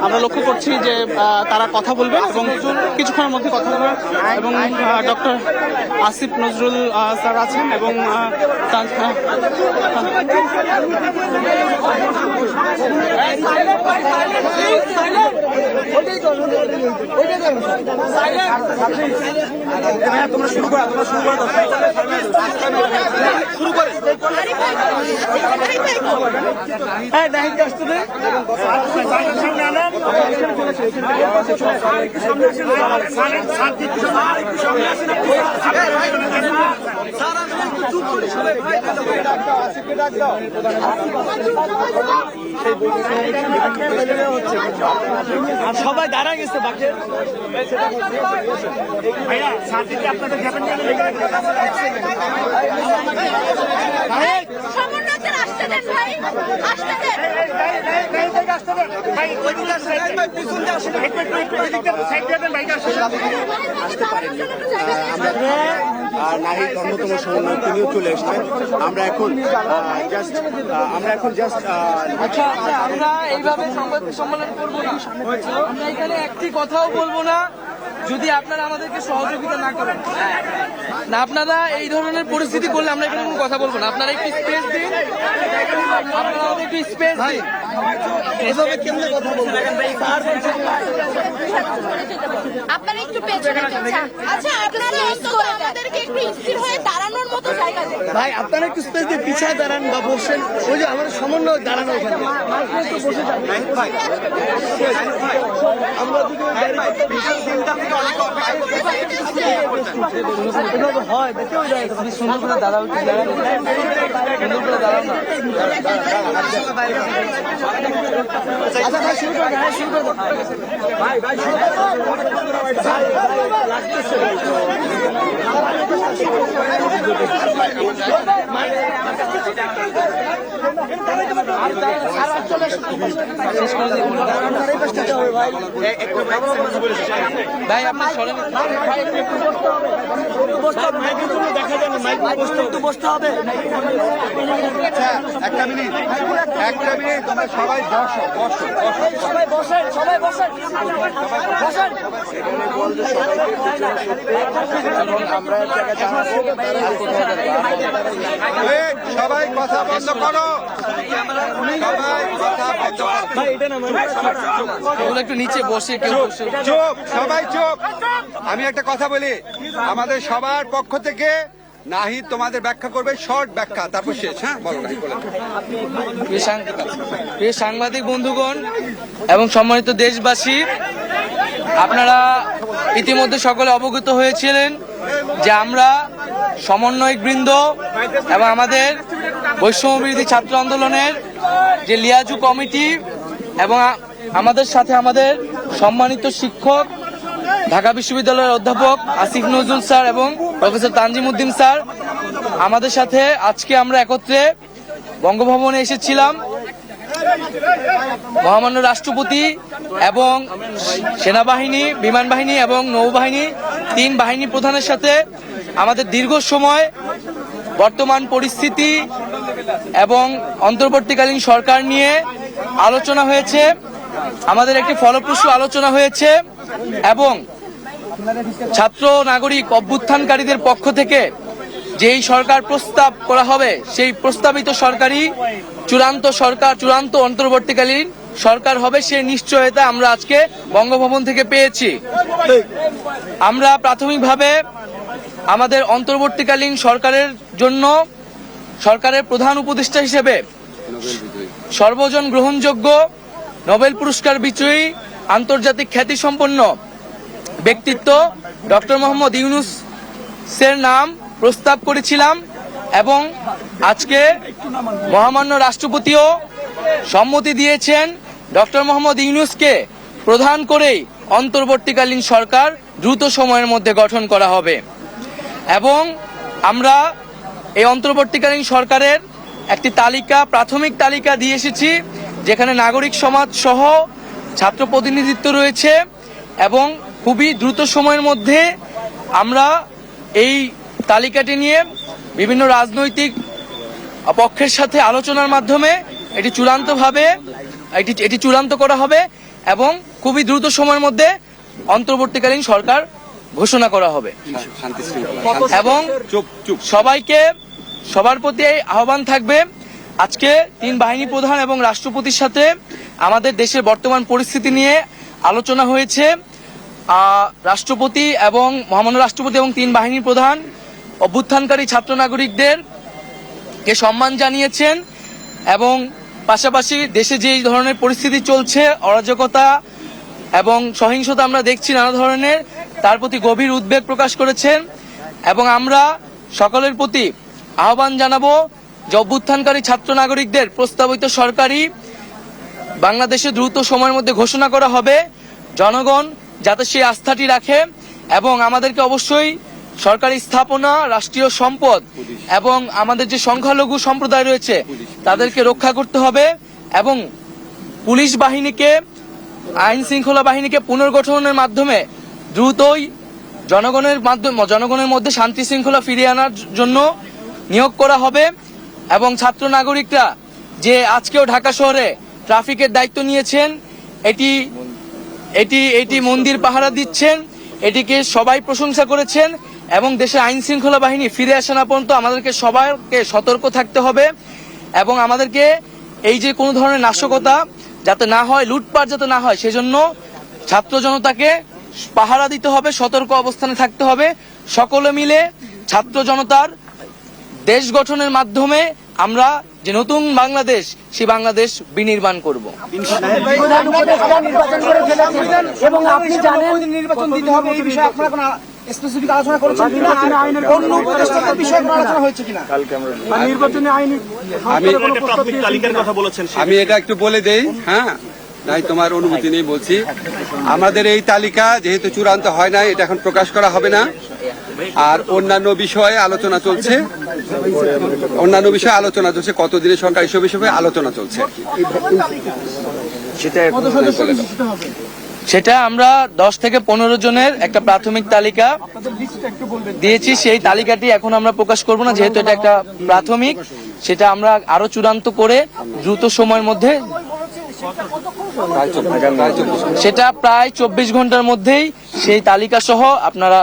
আমরা লক্ষ্য করছি যে তারা কথা বলবে এবং কিছুক্ষণের মধ্যে কথা বলবে। এবং ডক্টর আসিফ নজরুল স্যার আছেন এবং তোমরা শুরু করো, শুরু করে হ্যাঁ নাহিদ আসতে সবাই দাঁড়া গেছে বাকি ভাইয়া সাথীকে আপনাদের নাহিদ অন্যতম সমন্বয়, তিনিও চলে এসছেন। আমরা এখন জাস্ট আচ্ছা আমরা এইভাবে সংবাদ সম্মেলন করবো না, আমরা এখানে একটি কথাও বলবো না যদি আপনারা আমাদেরকে সহযোগিতা না করেন। না আপনারা এই ধরনের পরিস্থিতি করলে আমরা এখানে কোনো কথা বলবো না। আপনারা একটু স্পেস দিন, আপনারা আমাদের একটু স্পেস দিন। এভাবে কেমনে কথা বলবেন? আপনারা একটু পেছনে যান। আচ্ছা আপনারা আমাদেরকে একটু স্থির হয়ে দাঁড়ানোর মতো জায়গা দেন। ভাই আপনারা একটু স্পেস দিয়ে পিছায় দাঁড়ান বা বসেন, ওই যে আমাদের সমন্বয় দাঁড়ানো ওখানে বসে যান। আমরা যদি হয় দেখেও যায় সুন্দর করে দাঁড়াও, সুন্দর করে দাঁড়াও না। আচ্ছা ভাই শুরু করে দেন, শুরু করে দেন ভাই, ভাই শুরু করে ভাই আপনার সরেন, দেখা যায় না, মাইক একটু বসতে হবে। একটা মিনিট তোমরা সবাই বসো, সবাই বসেন, সবাই বসেন, বসেন। আমরা এক জায়গায় সবাই কথা বন্ধ করো, সবাই কথা বন্ধ করো। ভাই এটা না মানে একটু নিচে বসে কেউ বসে। চুপ, সবাই চুপ। আমি একটা কথা বলি, আমাদের সবার পক্ষ থেকে নাহিদ তোমাদের ব্যাখ্যা করবে, শর্ট ব্যাখ্যা, তারপর শেষ। হ্যাঁ বলো নাহিদ, বলো। প্রিয় সাংবাদিক বন্ধুগণ এবং সম্মানিত দেশবাসী, আপনারা ইতিমধ্যে সকলে অবগত হয়েছিলেন যে আমরা সমন্বয়ক বৃন্দ এবং আমাদের বৈষম্যবিরোধী ছাত্র আন্দোলনের যে লিয়াজু কমিটি এবং আমাদের সাথে আমাদের সম্মানিত শিক্ষক ঢাকা বিশ্ববিদ্যালয়ের অধ্যাপক আসিফ নজরুল স্যার এবং প্রফেসর তানজিম উদ্দিন স্যার আমাদের সাথে আজকে আমরা একত্রে বঙ্গভবনে এসেছিলাম। মহামান্য রাষ্ট্রপতি এবং সেনাবাহিনী, বিমান বাহিনী এবং নৌবাহিনী 3 বাহিনী প্রধানের সাথে আমাদের দীর্ঘ সময় বর্তমান পরিস্থিতি এবং অন্তর্বর্তীকালীন সরকার নিয়ে আলোচনা হয়েছে। আমাদের একটি ফলপ্রসূ আলোচনা হয়েছে এবং ছাত্র নাগরিক অভ্যুত্থানকারীদের পক্ষ থেকে যেই সরকার প্রস্তাব করা হবে সেই প্রস্তাবিত সরকারই চূড়ান্ত অন্তর্বর্তীকালীন সরকার হবে, সেই নিশ্চয়তা আমরা আজকে বঙ্গভবন থেকে পেয়েছি। আমরা প্রাথমিকভাবে আমাদের অন্তর্বর্তীকালীন সরকারের জন্য সরকারের প্রধান উপদেষ্টা হিসেবে সর্বজন গ্রহণযোগ্য নোবেল পুরস্কার বিজয়ী আন্তর্জাতিক খ্যাতিসম্পন্ন ব্যক্তিত্ব ডক্টর মোহাম্মদ ইউনূসের নাম প্রস্তাব করেছিলাম এবং আজকে মহামান্য রাষ্ট্রপতিও সম্মতি দিয়েছেন ডক্টর মোহাম্মদ ইউনূসকে প্রধান করেই অন্তর্বর্তীকালীন সরকার দ্রুত সময়ের মধ্যে গঠন করা হবে। এবং আমরা এই অন্তর্বর্তীকালীন সরকারের একটি প্রাথমিক তালিকা দিয়ে এসেছি, যেখানে নাগরিক সমাজ সহ ছাত্র প্রতিনিধিত্ব রয়েছে এবং খুবই দ্রুত সময়ের মধ্যে আমরা এই তালিকাটি নিয়ে বিভিন্ন রাজনৈতিক পক্ষের সাথে আলোচনার মাধ্যমে এটি চূড়ান্ত করা হবে এবং খুবই দ্রুত সময়ের মধ্যে অন্তর্বর্তীকালীন সরকার ঘোষণা করা হবে। এবং সবার প্রতি আহ্বান থাকবে, আজকে 3 বাহিনী প্রধান এবং রাষ্ট্রপতির সাথে আমাদের দেশের বর্তমান পরিস্থিতি নিয়ে আলোচনা হয়েছে। রাষ্ট্রপতি এবং মহামান্য রাষ্ট্রপতি এবং 3 বাহিনীর প্রধান অভ্যুত্থানকারী ছাত্র নাগরিকদেরকে সম্মান জানিয়েছেন এবং পাশাপাশি দেশে যে ধরনের পরিস্থিতি চলছে, অরাজকতা এবং সহিংসতা আমরা দেখছি নানা ধরনের, তার প্রতি গভীর উদ্বেগ প্রকাশ করেছেন। এবং আমরা সকলের প্রতি আহ্বান জানাবো যে অভ্যুত্থানকারী ছাত্র নাগরিকদের প্রস্তাবিত সরকারি বাংলাদেশে দ্রুত সময়ের মধ্যে ঘোষণা করা হবে। জনগণ যাতে সেই আস্থাটি রাখে এবং আমাদেরকে অবশ্যই সরকারি স্থাপনা, রাষ্ট্রীয় সম্পদ এবং আমাদের যে সংখ্যালঘু সম্প্রদায় রয়েছে তাদেরকে রক্ষা করতে হবে এবং পুলিশ বাহিনীকে, আইন শৃঙ্খলা বাহিনীকে পুনর্গঠনের মাধ্যমে দ্রুতই জনগণের মধ্যে শান্তি শৃঙ্খলা ফিরিয়ে আনার জন্য নিয়োগ করা হবে। এবং ছাত্র নাগরিকরা যে আজকেও ঢাকা শহরে ট্রাফিকের দায়িত্ব নিয়েছেন, এটি মন্দির পাহারা দিচ্ছেন, এটিকে সবাই প্রশংসা করেছেন এবং দেশের আইন শৃঙ্খলা বাহিনী ফিরে আসা না পর্যন্ত আমাদেরকে সবাইকে সতর্ক থাকতে হবে এবং আমাদেরকে এই যে কোনো ধরনের নাশকতা যাতে না হয়, লুটপাট যাতে না হয়, সেজন্য ছাত্র জনতাকে পাহারা দিতে হবে, সতর্ক অবস্থানে থাকতে হবে। সকলে মিলে ছাত্র জনতার দেশ গঠনের মাধ্যমে আমরা যে নতুন বাংলাদেশ, সেই বাংলাদেশ বিনির্মাণ করব। এবং আপনি জানেন নির্বাচন দিতে হবে, এই বিষয়ে আপনারা কোনো স্পেসিফিক আলোচনা করেছেন কিনা? আইনের অন্য উপদেষ্টার বিষয়ে কোনো আলোচনা হয়েছে কিনা? নির্বাচনী আইন তালিকার কথা বলেছেন, আমি এটা একটু বলে দেই। হ্যাঁ, তাই তোমার অনুমতি নেই বলছি। আমাদের এই তালিকা যেহেতু চূড়ান্ত হয় নাই, এটা এখন প্রকাশ করা হবে না। আর অন্যান্য বিষয়ে আলোচনা চলছে, কতদিনের সরকার এসব বিষয়ে আলোচনা চলছে। সেটা আমরা 10 থেকে 15 জনের একটা প্রাথমিক তালিকা দিয়েছি। সেই তালিকাটি এখন আমরা প্রকাশ করব না, যেহেতু এটা একটা প্রাথমিক। সেটা আমরা আরো চূড়ান্ত করে দ্রুত সময়ের মধ্যে, সেটা প্রায় 24 ঘন্টার মধ্যেই সেই তালিকা সহ আপনারা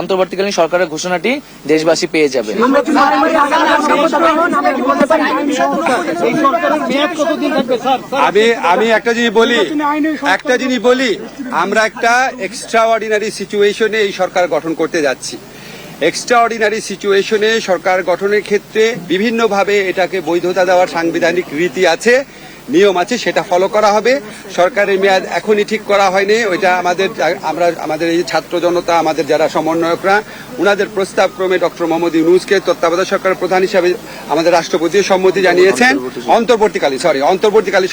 অন্তর্বর্তীকালীন সরকারের ঘোষণাটি দেশবাসী পেয়ে যাবে। আমি একটা জিনিস বলি, আমরা একটা এক্সট্রাঅর্ডিনারি সিচুয়েশনে এই সরকার গঠন করতে যাচ্ছি। এক্সট্রাঅর্ডিনারি সিচুয়েশনে সরকার গঠনের ক্ষেত্রে বিভিন্নভাবে এটাকে বৈধতা দেওয়ার সাংবিধানিক রীতি আছে, নিয়ম আছে, সেটা ফলো করা হবে। সরকারের মেয়াদ এখনই ঠিক করা হয়নি, ওইটা আমাদের এই ছাত্র জনতা, আমাদের যারা সমন্বয়করা, উনাদের প্রস্তাব ক্রমে ডক্টর মোহাম্মদ ইউনূসকে তত্ত্বাবধায়ক সরকারের প্রধান হিসাবে আমাদের রাষ্ট্রপতি সম্মতি জানিয়েছেন। অন্তর্বর্তীকালীন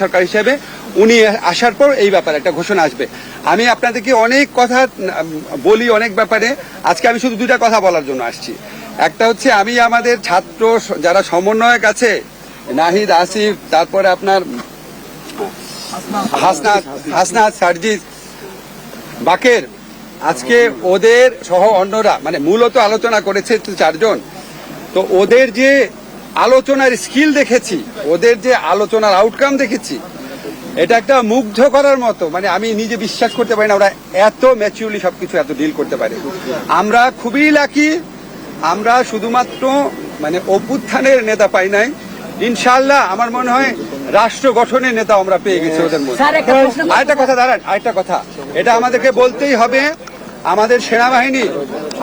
সরকার হিসেবে উনি আসার পর এই ব্যাপারে একটা ঘোষণা আসবে। আমি আপনাদেরকে অনেক কথা বলি অনেক ব্যাপারে, আজকে আমি শুধু 2টা কথা বলার জন্য আসছি। একটা হচ্ছে, আমি আমাদের ছাত্র যারা সমন্বয়ক আছে, নাহিদ, আসিফ, তারপরে আপনার হাসনাত, সার্জিস, বাকের, আজকে ওদের সহ অন্যরা মানে মূলত আলোচনা করেছে তো 4 জন। তো ওদের যে আলোচনার স্কিল দেখেছি, ওদের যে আলোচনার আউটকাম দেখেছি, এটা একটা মুগ্ধ করার মতো। মানে আমি নিজে বিশ্বাস করতে পারি না ওরা এত ম্যাচিউরলি সবকিছু এত ডিল করতে পারে। আমরা খুবই লাকি, আমরা শুধুমাত্র মানে অভ্যুত্থানের নেতা পাই নাই, ইনশাআল্লাহ আমার মনে হয় রাষ্ট্র গঠনের নেতা আমরা পেয়ে গেছি ওদের মধ্যে। আরেকটা কথা দাঁড়ান, আরেকটা কথা এটা আমাদেরকে বলতেই হবে, আমাদের সেনাবাহিনী,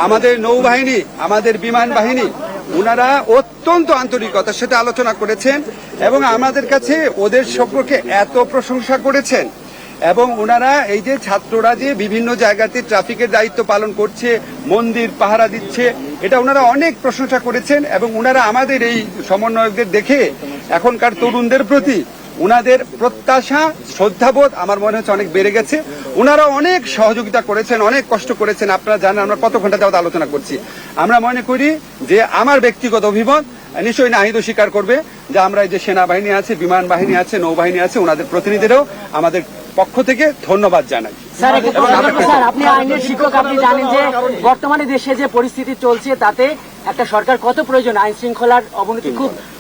আমাদের নৌবাহিনী, আমাদের বিমান বাহিনী, ওনারা অত্যন্ত আন্তরিকতার সাথে আলোচনা করেছেন এবং আমাদের কাছে ওদের সম্পর্কে এত প্রশংসা করেছেন। এবং ওনারা এই যে ছাত্ররা যে বিভিন্ন জায়গাতে ট্রাফিকের দায়িত্ব পালন করছে, মন্দির পাহারা দিচ্ছে, এটা ওনারা অনেক প্রশংসা করেছেন। এবং ওনারা আমাদের এই সমন্বয়কদের দেখে এখনকার তরুণদের প্রতি ওনাদের প্রত্যাশা, শ্রদ্ধাবোধ আমার মনে হচ্ছে অনেক বেড়ে গেছে। ওনারা অনেক সহযোগিতা করেছেন, অনেক কষ্ট করেছেন। আপনারা জানেন আমরা কত ঘন্টা যাবত আলোচনা করছি। আমরা মনে করি যে আমার ব্যক্তিগত অভিমত, নিশ্চয়ই নাহিদও স্বীকার করবে, যে আমরা এই যে সেনাবাহিনী আছে, বিমান বাহিনী আছে, নৌবাহিনী আছে, ওনাদের প্রতিনিধিরাও আমাদের পক্ষ থেকে ধন্যবাদ জানাই। স্যার, আপনি আইনের শিক্ষক, আপনি জানেন যে বর্তমানে দেশে যে পরিস্থিতি চলছে তাতে একটা সরকার কত প্রয়োজন, আইন শৃঙ্খলার অবনতি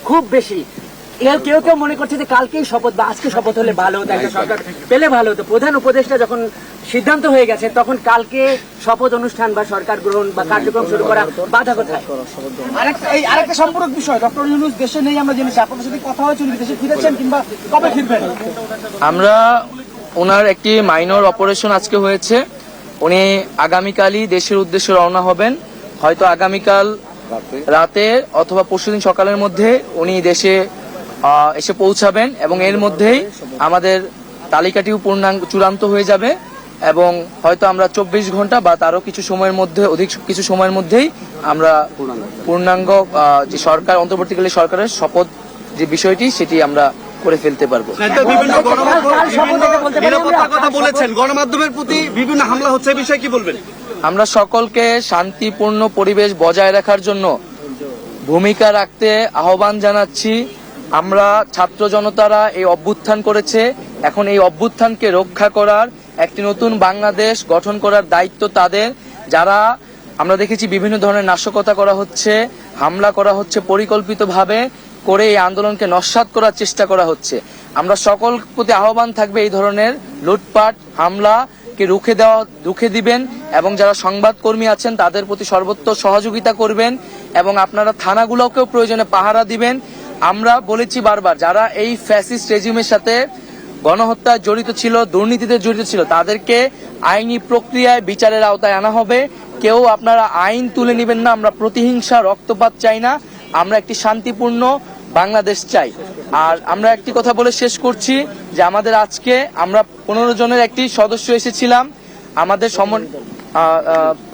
খুব বেশি। কেউ কেউ মনে করছে যে কালকেই শপথ বা আজকে শপথ হলে ভালো হতো, একটা সরকার পেলে ভালো হতো। প্রধান উপদেষ্টা যখন সিদ্ধান্ত হয়ে গেছে তখন কালকে শপথ অনুষ্ঠান বা সরকার গ্রহণ বা কার্যক্রম শুরু করা বাধা কোথায়? আরেকটা সম্পূরক বিষয়, ডক্টর ইউনূস দেশে নেই আমরা জেনেছি, আপনার সাথে কথা হয়েছে, উনি দেশে ফিরেছেন কিংবা কবে ফিরবেন? আমরা ওনার একটি মাইনর অপারেশন আজকে হয়েছে, উনি আগামীকালই দেশের উদ্দেশ্যে রওনা হবেন। হয়তো আগামীকাল রাতে অথবা পরশুদিন সকালের মধ্যে উনি দেশে এসে পৌঁছাবেন এবং এর মধ্যেই আমাদের তালিকাটিও চূড়ান্ত হয়ে যাবে এবং হয়তো আমরা 24 ঘন্টা বা তারও কিছু সময়ের মধ্যে, অধিক কিছু সময়ের মধ্যেই আমরা পূর্ণাঙ্গ যে সরকার, অন্তর্বর্তীকালীন সরকারের শপথ যে বিষয়টি সেটি আমরা করে ফেলতে পারবো। গণমাধ্যমের প্রতি বিভিন্ন হামলা হচ্ছে, এই বিষয়ে কি বলবেন? আমরা সকলকে শান্তিপূর্ণ পরিবেশ বজায় রাখার জন্য ভূমিকা রাখতে আহ্বান জানাচ্ছি। আমরা ছাত্র জনতারা এই অভ্যুত্থান করেছে, এখন এই অভ্যুত্থানকে রক্ষা করার, একটি নতুন বাংলাদেশ গঠন করার দায়িত্ব তাদের। যারা আমরা দেখেছি বিভিন্ন ধরনের নাশকতা করা হচ্ছে, হামলা করা হচ্ছে, পরিকল্পিতভাবে করে এই আন্দোলনকে নস্যাৎ করার চেষ্টা করা হচ্ছে। আমরা সকল প্রতি আহ্বান থাকবে এই ধরনের লুটপাট হামলাকে রুখে দিবেন এবং যারা সংবাদকর্মী আছেন তাদের প্রতি সর্বোচ্চ সহযোগিতা করবেন এবং আপনারা থানাগুলোকেও প্রয়োজনে পাহারা দিবেন। আমরা বলেছি বারবার, যারা এই ফ্যাসিস্ট রেজিমের সাথে গণহত্যায় জড়িত ছিল, দুর্নীতিতে জড়িত ছিল, তাদেরকে আইনি প্রক্রিয়ায় বিচারের আওতায় আনা হবে। কেউ আপনারা আইন তুলে নেবেন না। আমরা প্রতিহিংসা, রক্তপাত চাই না, আমরা একটি শান্তিপূর্ণ বাংলাদেশ চাই। আর আমরা একটি কথা বলে শেষ করছি যে আমাদের আজকে আমরা 15 জনের একটি সদস্য এসেছিলাম, আমাদের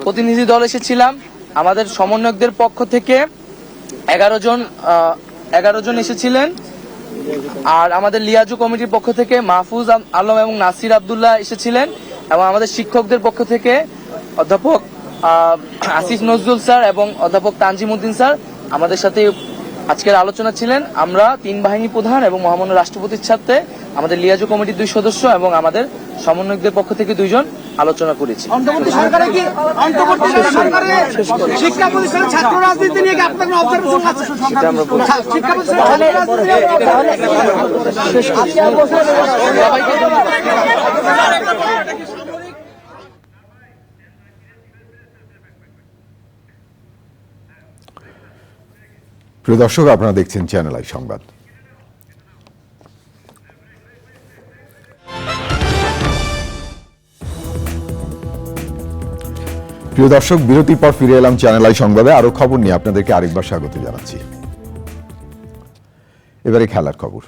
প্রতিনিধি দল এসেছিলাম, আমাদের সমন্বয়কদের পক্ষ থেকে 11 জন এসেছিলেন, আর আমাদের লিয়াজু কমিটির পক্ষ থেকে মাহফুজ আলম এবং নাসির আব্দুল্লাহ এসেছিলেন এবং আমাদের শিক্ষকদের পক্ষ থেকে অধ্যাপক আসিফ নজরুল স্যার এবং অধ্যাপক তানজিম উদ্দিন স্যার আমাদের সাথে আজকের আলোচনা ছিলেন। আমরা 3 বাহিনী প্রধান এবং মহামান্য রাষ্ট্রপতির সাথে আমাদের লিয়াজু কমিটির 2 সদস্য এবং আমাদের সমন্বয়কদের পক্ষ থেকে 2 জন আলোচনা করেছি। শিক্ষা প্রতিষ্ঠানের ছাত্র রাজনীতি নিয়ে আপনার কোনো অবজারভেশন আছে? সেটা আমরা বলছি। প্রিয় দর্শক, আপনারা দেখছেন চ্যানেল আই সংবাদ। প্রিয় দর্শক, বিরতির পর ফিরে এলাম চ্যানেল আই সংবাদে। আরো খবর নিয়ে আপনাদেরকে আরেকবার স্বাগত জানাচ্ছি। এবারে খেলার খবর।